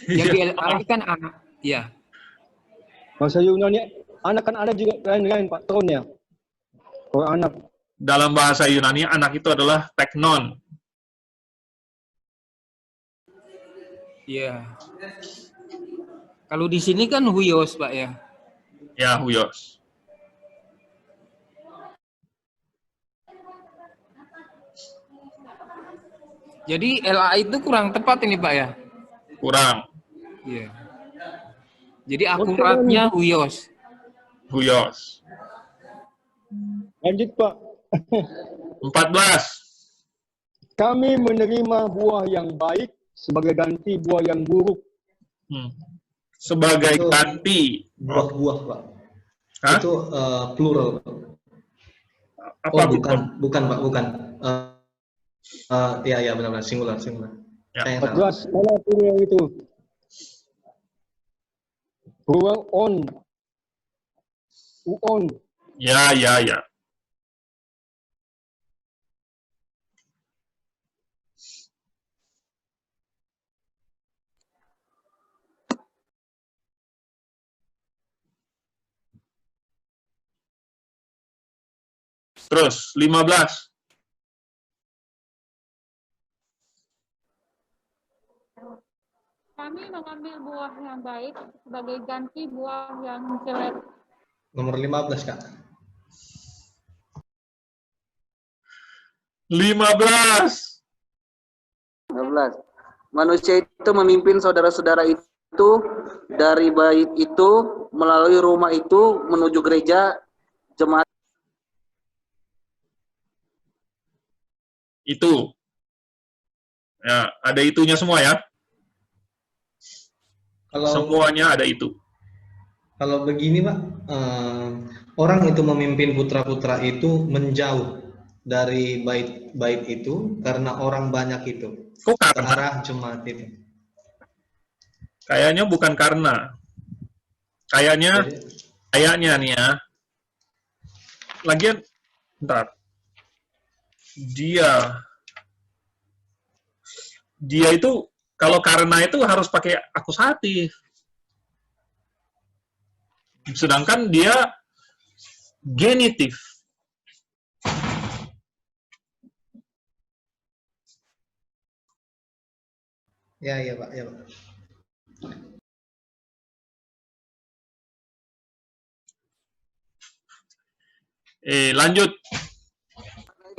Yang di LAI kan anak. Ya. Bahasa Yunani anak kan ada juga lain-lain, Pak, tahunnya. Kalau anak Dalam bahasa Yunani, anak itu adalah teknon. Iya. Kalau di sini kan huyos, Pak ya. Ya, huyos. Jadi LA itu kurang tepat ini, Pak ya. Kurang. Iya. Jadi akuratnya huyos. Huyos. Lanjut Pak. 14. Kami menerima buah yang baik sebagai ganti buah yang buruk. Sebagai Itu ganti. Buah-buah, Pak. Hah? Itu plural, Pak. Apa Oh, bukan? bukan, Pak, bukan. Ya, benar-benar singular. Ya. Saya yang salah. 14 mana plural itu? Plural on. Uon. Ya. Terus 15. Kami mengambil buah yang baik sebagai ganti buah yang jelek. Nomor 15, Kak. 15. 15. Manusia itu memimpin saudara-saudara itu dari bait itu melalui rumah itu menuju gereja jemaat. Itu. Ya, ada itunya semua ya. Semuanya ada itu. Kalau begini, Pak, orang itu memimpin putra-putra itu menjauh dari bait itu karena orang banyak itu Kok ke karena? arah jemaat itu. Kayaknya bukan karena. Kayaknya nih ya. Lagian, bentar. Dia itu kalau karena itu harus pakai akusatif. Sedangkan dia genitif. Ya, Pak. Lanjut.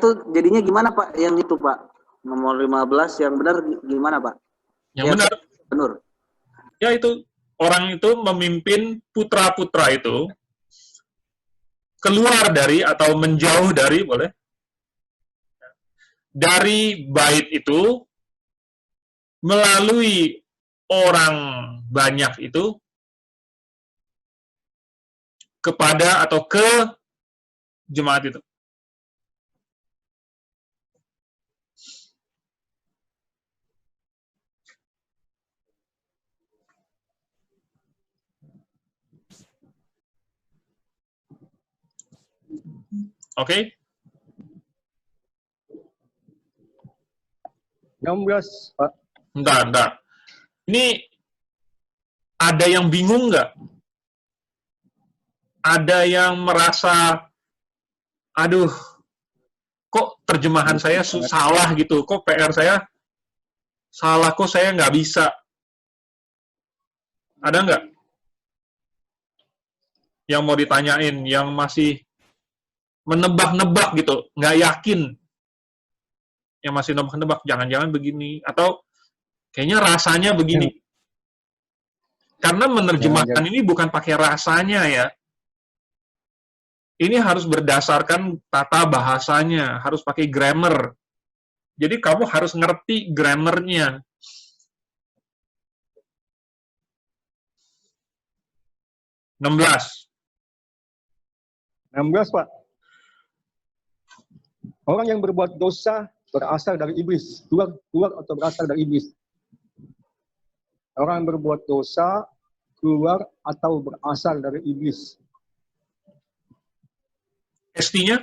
Itu jadinya gimana Pak yang itu Pak? Nomor 15 yang benar gimana Pak? Yang Ya, benar. Benar. Ya itu, orang itu memimpin putra-putra itu keluar dari atau menjauh dari, boleh? Dari bait itu melalui orang banyak itu kepada atau ke jemaat itu. Oke? 16 Pak. Bentar. Ini ada yang bingung nggak? Ada yang merasa, aduh, kok terjemahan saya salah gitu, kok PR saya salah, kok saya nggak bisa. Ada nggak? Yang mau ditanyain, yang masih menebak-nebak gitu, nggak yakin. Yang masih nebak-nebak, jangan-jangan begini, atau kayaknya rasanya begini. Karena menerjemahkan ini bukan pakai rasanya ya. Ini harus berdasarkan tata bahasanya, harus pakai grammar. Jadi kamu harus ngerti grammarnya. Enam 16 Pak. Orang yang berbuat dosa berasal dari iblis. Keluar atau berasal dari iblis. Orang yang berbuat dosa keluar atau berasal dari iblis. ST-nya?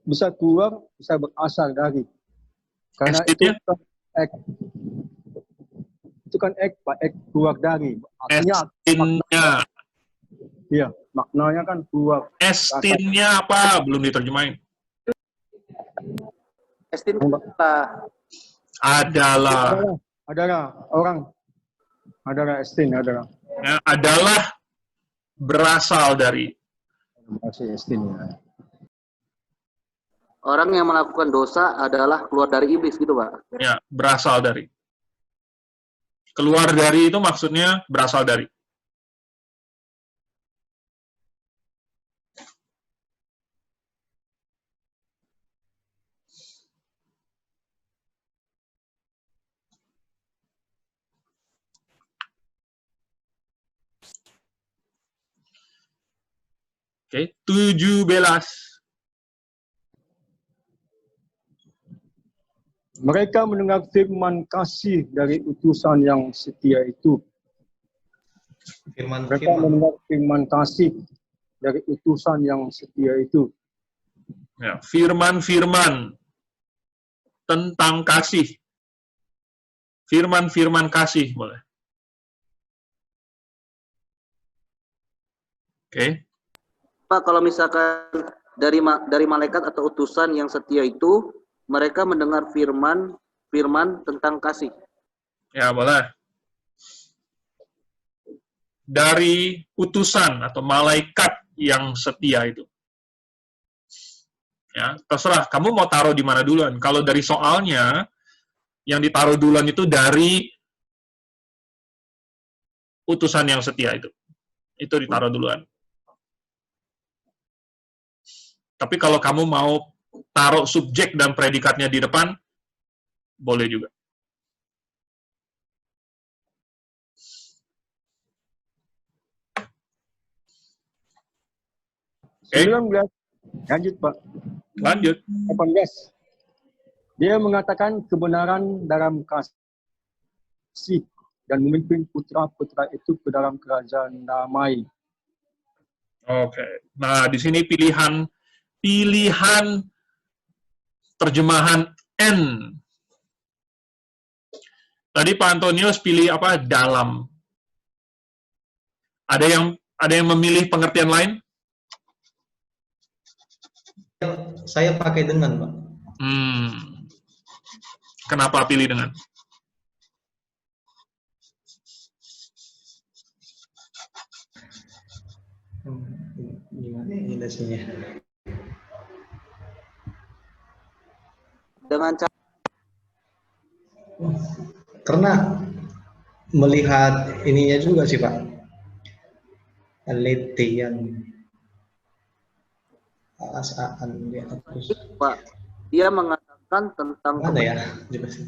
Bisa keluar, bisa berasal dari. Karena ST-nya? Itu kan Pak, keluar dari. Artinya ST-nya. Iya, maknanya kan keluar. ST-nya apa? Belum diterjemahin. Estin adalah Adalah orang. Adalah Estin, adalah. Ya, adalah berasal dari. Bahasa Estin. Ya. Orang yang melakukan dosa adalah keluar dari iblis gitu, Pak. Ya, berasal dari. Keluar dari itu maksudnya berasal dari. Oke, 17. Mereka mendengar firman kasih dari utusan yang setia itu. Mereka mendengar firman kasih dari utusan yang setia itu. Ya, firman-firman tentang kasih. Firman-firman kasih boleh. Oke. Pak, kalau misalkan dari malaikat atau utusan yang setia itu, mereka mendengar firman tentang kasih. Ya, boleh. Dari utusan atau malaikat yang setia itu. Ya, terserah kamu mau taruh di mana duluan. Kalau dari soalnya yang ditaruh duluan itu dari utusan yang setia itu. Itu ditaruh duluan. Tapi kalau kamu mau taruh subjek dan predikatnya di depan, boleh juga. Oke. 19. Lanjut, Pak. Lanjut. 18. Dia mengatakan kebenaran dalam kasih dan memimpin putra-putra itu ke dalam kerajaan damai. Oke. Nah, di sini pilihan terjemahan N. Tadi Pak Antonius pilih apa? Dalam. Ada yang memilih pengertian lain? Saya pakai dengan, Pak. Kenapa pilih dengan? Gimana indikasinya? Dengan cara Karena melihat ininya juga sih, Pak. Letian alasaan dia terus. Pak, dia mengatakan tentang Mana ya?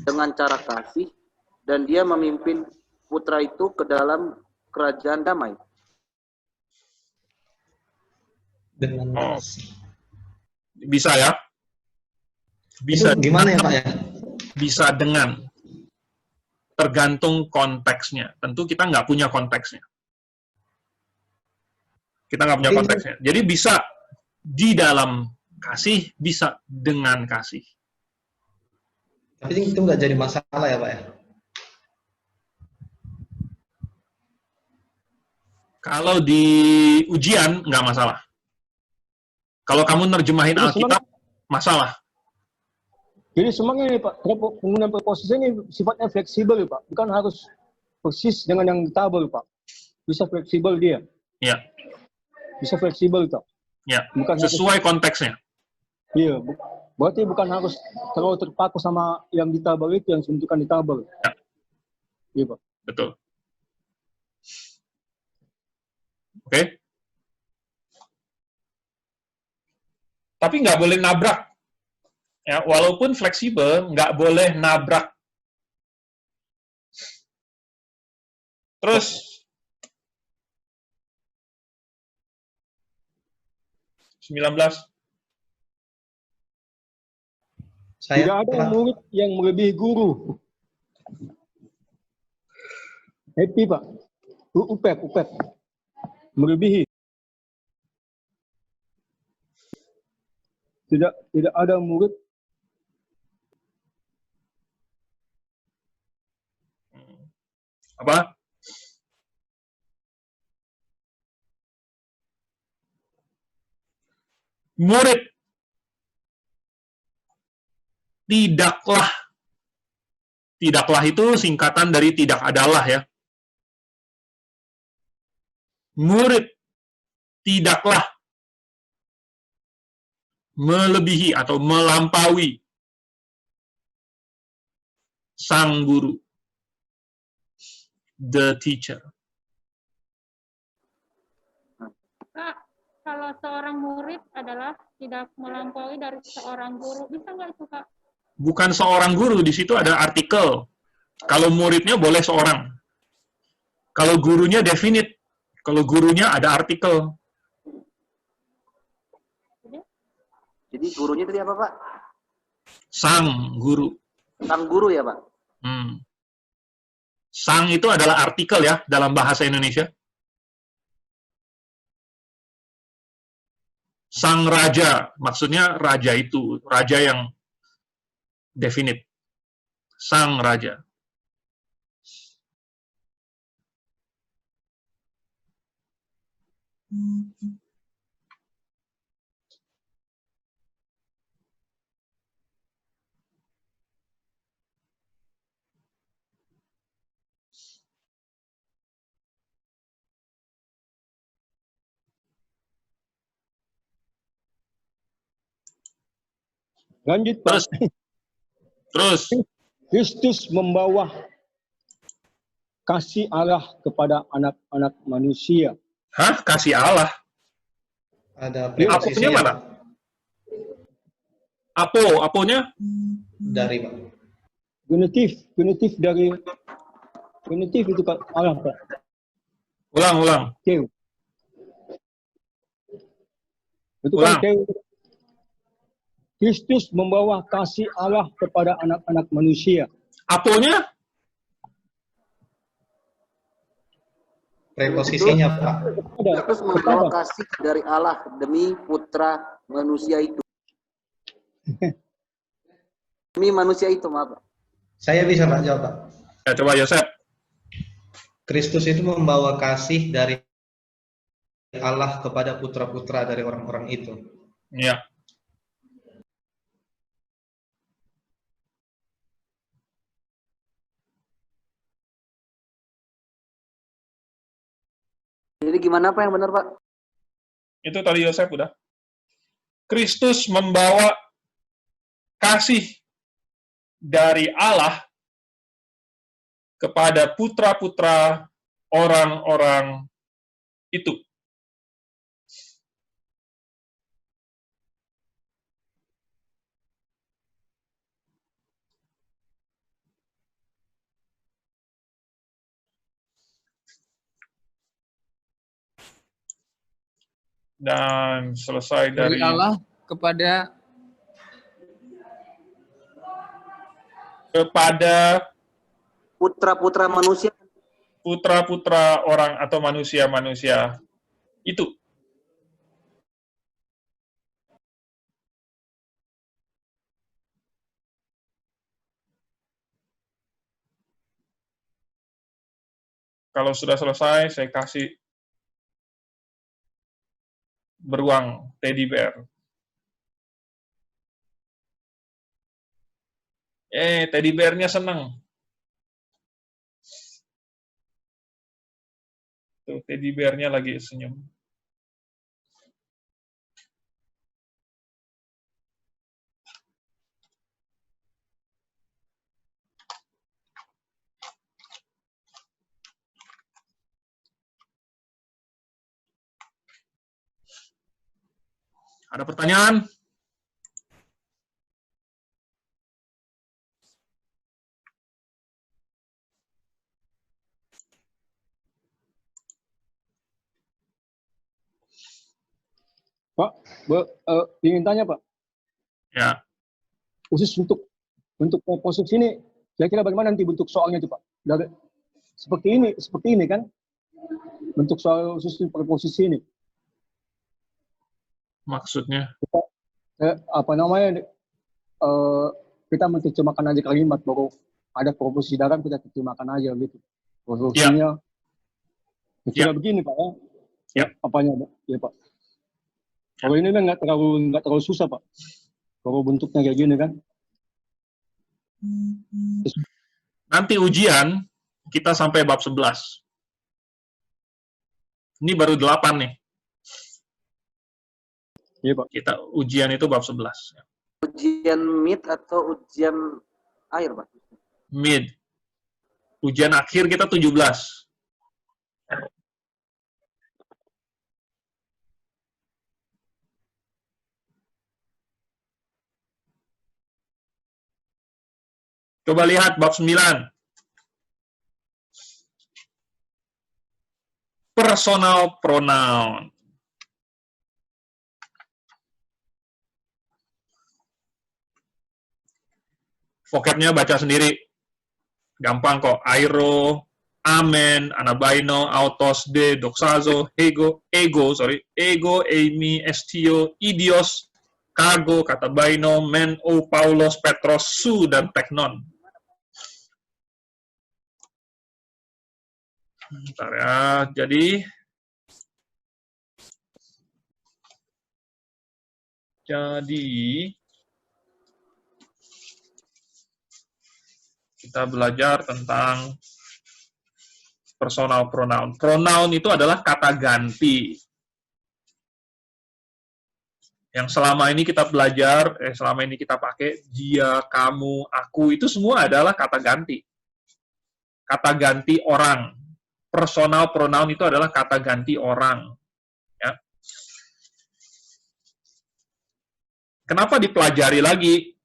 dengan cara kasih dan dia memimpin putra itu ke dalam kerajaan damai. Dengan Bisa ya? Bisa. Itu gimana ya, Pak ya? Bisa dengan. Tergantung konteksnya. Tentu kita nggak punya konteksnya. Kita nggak punya konteksnya. Jadi bisa di dalam kasih, bisa dengan kasih. Tapi itu nggak jadi masalah ya, Pak ya? Kalau di ujian, nggak masalah. Kalau kamu nerjemahin Alkitab, masalah. Jadi semuanya ini, Pak, penggunaan preposisi ini sifatnya fleksibel, Pak. Bukan harus persis dengan yang ditabel, Pak. Bisa fleksibel dia. Ya. Bisa fleksibel, Pak. Ya. Bukan Sesuai konteksnya. Iya. Berarti bukan harus terlalu terpaku sama yang ditabel itu, yang ditunjukkan ditabel. Ya. Iya, Pak. Betul. Oke. Tapi nggak boleh nabrak. Ya, walaupun fleksibel, nggak boleh nabrak. Terus, 19. Tidak ada murid yang melebihi guru. Happy, Pak. Upep. Melebihi. Tidak ada murid Apa? Murid. Tidaklah. Tidaklah itu singkatan dari tidak adalah ya. murid tidaklah melebihi atau melampaui sang guru, the teacher. Kak, kalau seorang murid adalah tidak melampaui dari seorang guru, bisa nggak itu, Kak? Bukan seorang guru, di situ ada artikel. Kalau muridnya boleh seorang. Kalau gurunya definite. Kalau gurunya ada artikel. Jadi gurunya tadi apa, Pak? Sang guru. Sang guru ya, Pak? Sang itu adalah artikel ya dalam bahasa Indonesia. Sang raja, maksudnya raja itu, raja yang definite. Sang raja. Lanjut, Pak. Terus, Kristus membawa kasih Allah kepada anak-anak manusia. hah? Kasih Allah? Ada Aponya preposisinya mana? Pak. Aponya? Dari Pak. Genitif dari genitif itu Pak Allah, Pak. Ulang. Keu. Itu Ulang. kan keu. Kristus membawa kasih Allah kepada anak-anak manusia. Aponya? Preposisinya Pak. Terus membawa kasih dari Allah demi putra manusia itu. Demi manusia itu, maaf, Pak. Saya bisa Pak jawab Pak. Ya, coba Yosef. Kristus itu membawa kasih dari Allah kepada putra-putra dari orang-orang itu. Ya. Jadi gimana Pak yang benar, Pak? Itu tadi Yosef udah. Kristus membawa kasih dari Allah kepada putra-putra orang-orang itu. Dan selesai Dari dari Allah kepada Putra-putra manusia. putra-putra orang atau manusia-manusia itu. Kalau sudah selesai, saya kasih beruang teddy bear. Teddy bear-nya senang. Tuh, teddy bear-nya lagi senyum. Ada pertanyaan? Pak, ingin tanya Pak, Ya, khusus untuk preposisi ini, kira-kira bagaimana nanti bentuk soalnya itu Pak? Dari, seperti ini kan, bentuk soal khusus preposisi ini. maksudnya. Apa namanya? Kita menerjemahkan aja kalimat, baru ada preposisi dalam kita terjemahkan aja gitu. Preposisinya, kira begini Pak ya? Ya. Apanya Pak? Ya Pak. Kalau ini kan nggak terlalu susah Pak. Kalau bentuknya kayak gini kan. Nanti ujian kita sampai bab 11. Ini baru 8 nih. Iya, Pak. Kita ujian itu bab 11. Ujian mid atau ujian air, Pak? Mid. Ujian akhir kita 17. Coba lihat bab 9. Personal pronoun. Vocabnya baca sendiri. Gampang kok. Airo, amen, anabaino, autos, de, doxazo, ego, eimi, estio, idios, kago, katabaino, men, o, paulos, petros, su, dan teknon. Bentar ya, jadi kita belajar tentang personal pronoun. Pronoun itu adalah kata ganti. Yang selama ini kita belajar, selama ini kita pakai, dia, kamu, aku, itu semua adalah kata ganti. Kata ganti orang. Personal pronoun itu adalah kata ganti orang. Ya. Kenapa dipelajari lagi?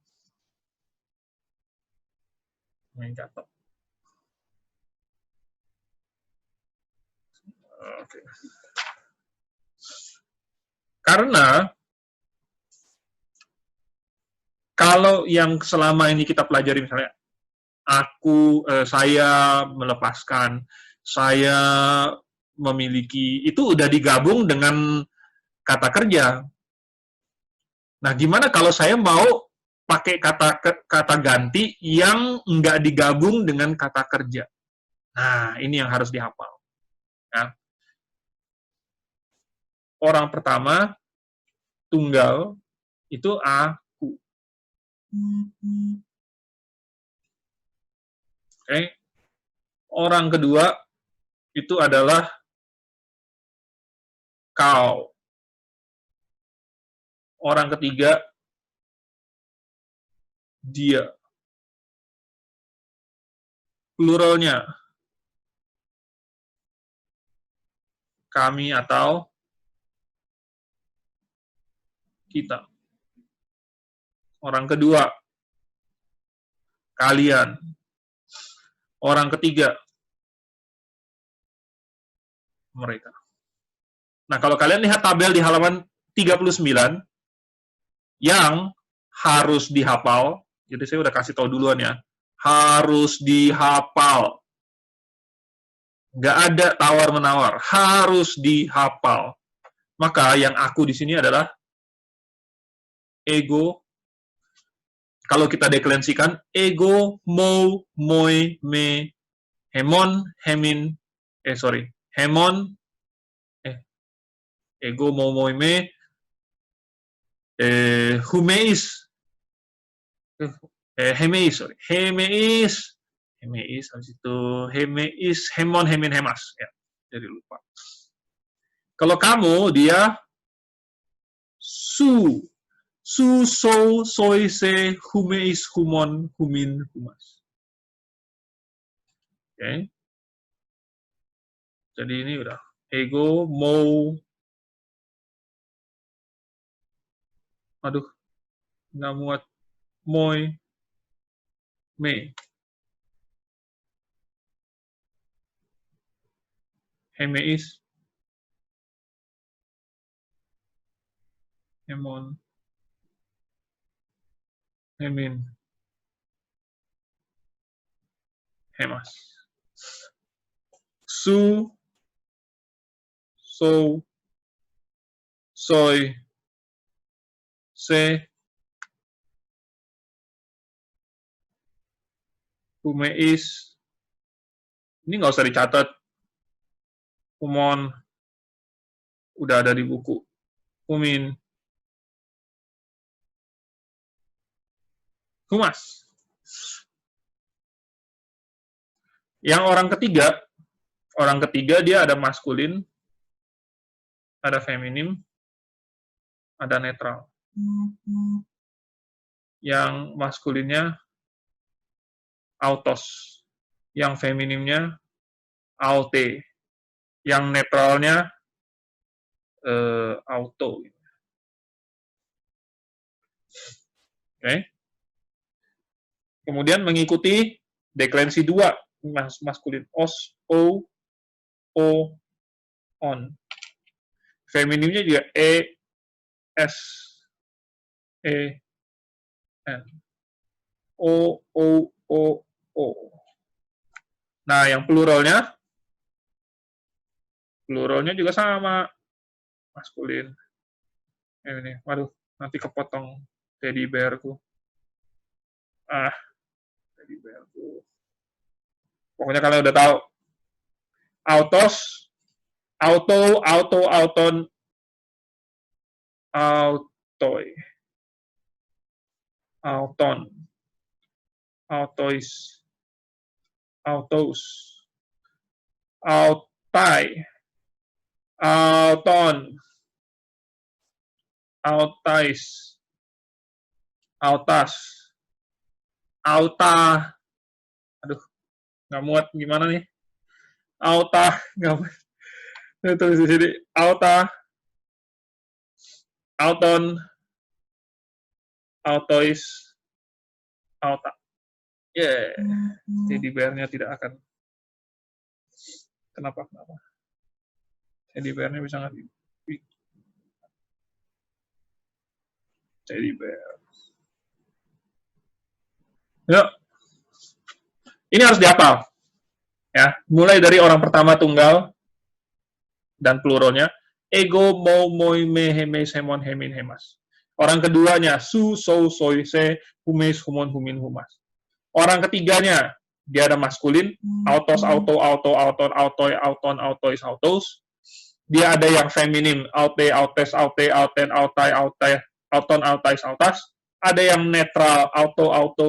Oke. Karena kalau yang selama ini kita pelajari misalnya saya melepaskan, saya memiliki, itu udah digabung dengan kata kerja. Nah, gimana kalau saya mau pakai kata ganti yang nggak digabung dengan kata kerja? Nah, ini yang harus dihafal. Ya. Orang pertama, tunggal, itu aku. Oke. Orang kedua, itu adalah kau. Orang ketiga, dia. Pluralnya, kami atau kita. Orang kedua, kalian. Orang ketiga, mereka. Nah, kalau kalian lihat tabel di halaman 39, yang harus dihafal, jadi saya udah kasih tahu duluan ya, harus dihafal. Nggak ada tawar-menawar, harus dihafal. Maka yang aku di sini adalah ego. Kalau kita deklinasikan, ego, mo, moi, me, hemon, hemin, hemon, ego, mo, moi, me, humeis, hemeis, habis itu hemeis, hemon, hemin, hemas, ya, jadi lupa. Kalau kamu, dia su, so, soy, se, humeis, humon, humin, humas. Oke. Jadi ini udah ego, mau, aduh, nggak muat, moi, me, hemeis, hemon, hemin, hemas. Su, so, soy, se, humeis, ini nggak usah dicatat, humon, udah ada di buku, humin, humas. Yang orang ketiga dia ada maskulin, ada feminim, ada netral. Yang maskulinnya autos, yang feminimnya aute, yang netralnya auto. Oke. Kemudian mengikuti deklensi 2, maskulin os, o, on. Feminimnya juga e, s, e, n. O, o. Nah, yang pluralnya juga sama, maskulin. Ini, waduh, nanti kepotong teddy bearku. Teddy bearku. Pokoknya kalian udah tahu. Autos, auto, auton, autoi, auton, autois, autos, autai, auton, autais, autas, auta. Aduh, nggak muat gimana nih? Auta, nggak muat. Tulis di sini. Auta, auton, autois, auta. Teddy bear-nya tidak akan. Kenapa? Teddy bear-nya bisa nggak? Teddy bear. Yuk. Ini harus dihafal. Ya, mulai dari orang pertama tunggal dan pluralnya ego, mo, moi, me, hemes, hemon, hemin, hemas. Orang keduanya su, so, soi, se, humes, humon, humin, humas. Orang ketiganya dia ada maskulin, autos, auto, auton, autoi, auton, autois, autos. Dia ada yang feminim, aute, autes, aute, auten, autai, auton, autais, autas. Ada yang netral, auto, auta,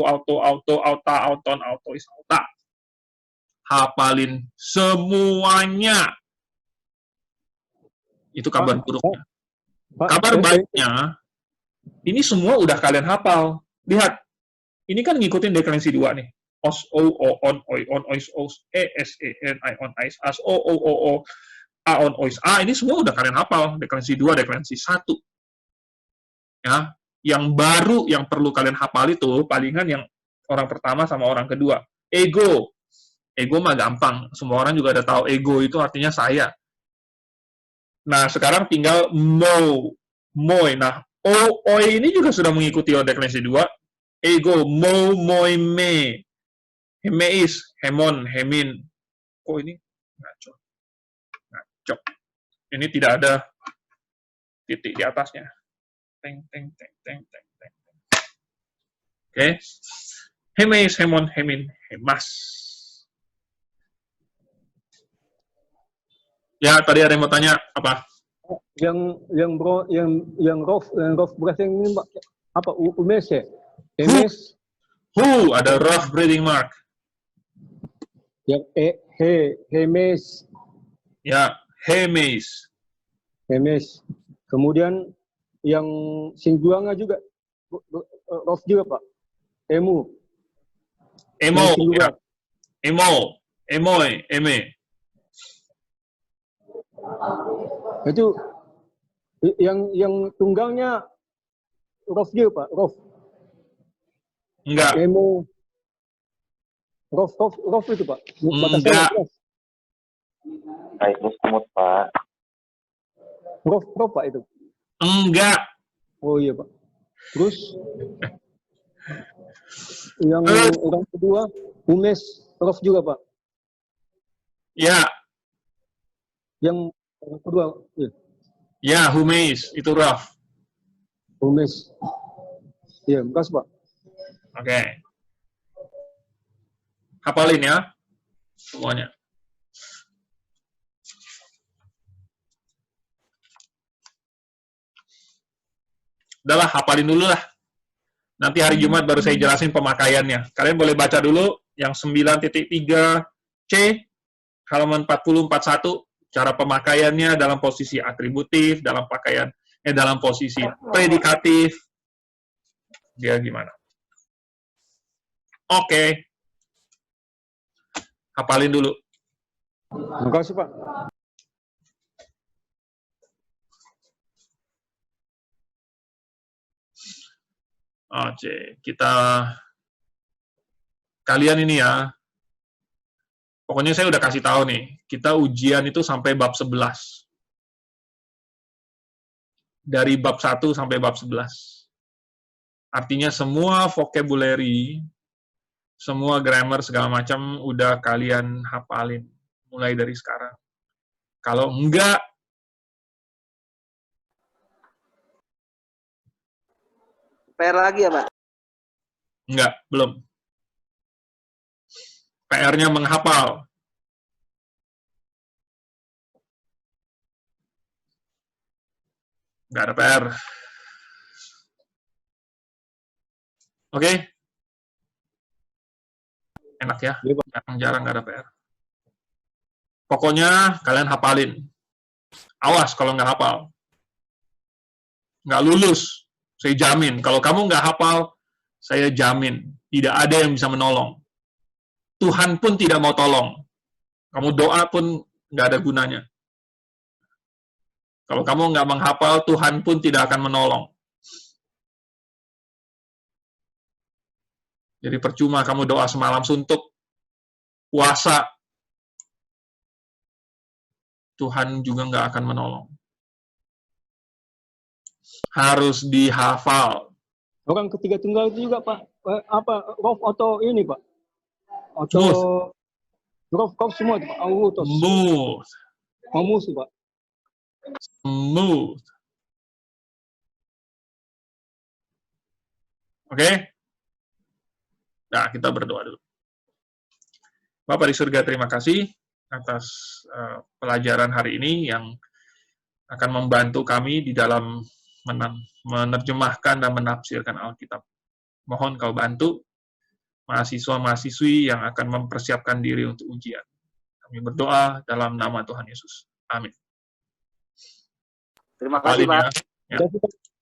auton, autois, auta. Hafalin semuanya. Itu kabar buruknya. Kabar baiknya, ini semua udah kalian hafal. Lihat, ini kan ngikutin deklensi 2 nih. Os, o, on, oi, on, ois, os, e, s, e, n, i, on, ais, as, o, a, on, ois, a. Ini semua udah kalian hafal. Deklensi 2, deklensi 1. Ya, yang baru yang perlu kalian hafal itu palingan yang orang pertama sama orang kedua. Ego. Ego mah gampang. Semua orang juga udah tahu ego itu artinya saya. Nah, sekarang tinggal mo, moi. Nah, oi ini juga sudah mengikuti deklensi 2. Ego, mo, moi, me. Hemeis, hemon, hemin. Kok ini ngaco? Ini tidak ada titik di atasnya. Teng. Oke. Hemeis, hemon, hemin, hemas. Ya, tadi ada yang mau tanya apa? Yang rough breathing ini apa? Umes ya? Emes. Who ada rough breathing mark. Yang hemes. Ya, hemes. Hemes. Kemudian yang singguanga juga rough juga Pak. Emo. Ya. Emoi, eme. Itu yang tunggalnya rough juga Pak, rough. Enggak. Emo. Rough itu Pak. Enggak. Itu semut Pak. Rough Pak itu. Enggak. Oh iya Pak. Terus yang orang kedua Umes rough juga Pak. Ya. Yang kedua iya. Ya, humes itu rough. Umes. Iya, makasih Pak. Oke. Hafalin ya semuanya. Udahlah, hafalin dulu lah. Nanti hari Jumat baru saya jelasin pemakaiannya. Kalian boleh baca dulu yang 9.3 C, halaman 40-41, Cara pemakaiannya dalam posisi atributif, dalam posisi predikatif, dia gimana. Oke. Hafalin dulu. Terima kasih, Pak. Oke, kalian ini ya, pokoknya saya udah kasih tahu nih, kita ujian itu sampai bab 11. Dari bab 1 sampai bab 11. Artinya semua vocabulary, semua grammar segala macam udah kalian hafalin mulai dari sekarang. Kalau enggak, PR lagi ya, Pak? enggak, belum. PR-nya menghafal. Enggak ada PR. Oke? Enak ya? Iya, Pak. Jarang-jarang nggak ada PR. Pokoknya kalian hafalin. Awas kalau nggak hafal. Nggak lulus. Saya jamin. Kalau kamu nggak hafal, saya jamin. Tidak ada yang bisa menolong. Tuhan pun tidak mau tolong. Kamu doa pun nggak ada gunanya. Kalau kamu nggak menghafal, Tuhan pun tidak akan menolong. Jadi percuma kamu doa semalam suntuk, puasa, Tuhan juga nggak akan menolong. Harus dihafal. Orang ketiga tunggal itu juga, Pak, Rof atau ini, Pak? Atau Smooth. Rof semua itu, Pak. Auto. Smooth. Mamus, Pak. Smooth. Oke? Nah, kita berdoa dulu. Bapak di surga, terima kasih atas pelajaran hari ini yang akan membantu kami di dalam menerjemahkan dan menafsirkan Alkitab. Mohon kau bantu mahasiswa-mahasiswi yang akan mempersiapkan diri untuk ujian. Kami berdoa dalam nama Tuhan Yesus. Amin. Terima kasih, Hafalin Pak. ya. Terima kasih, Pak.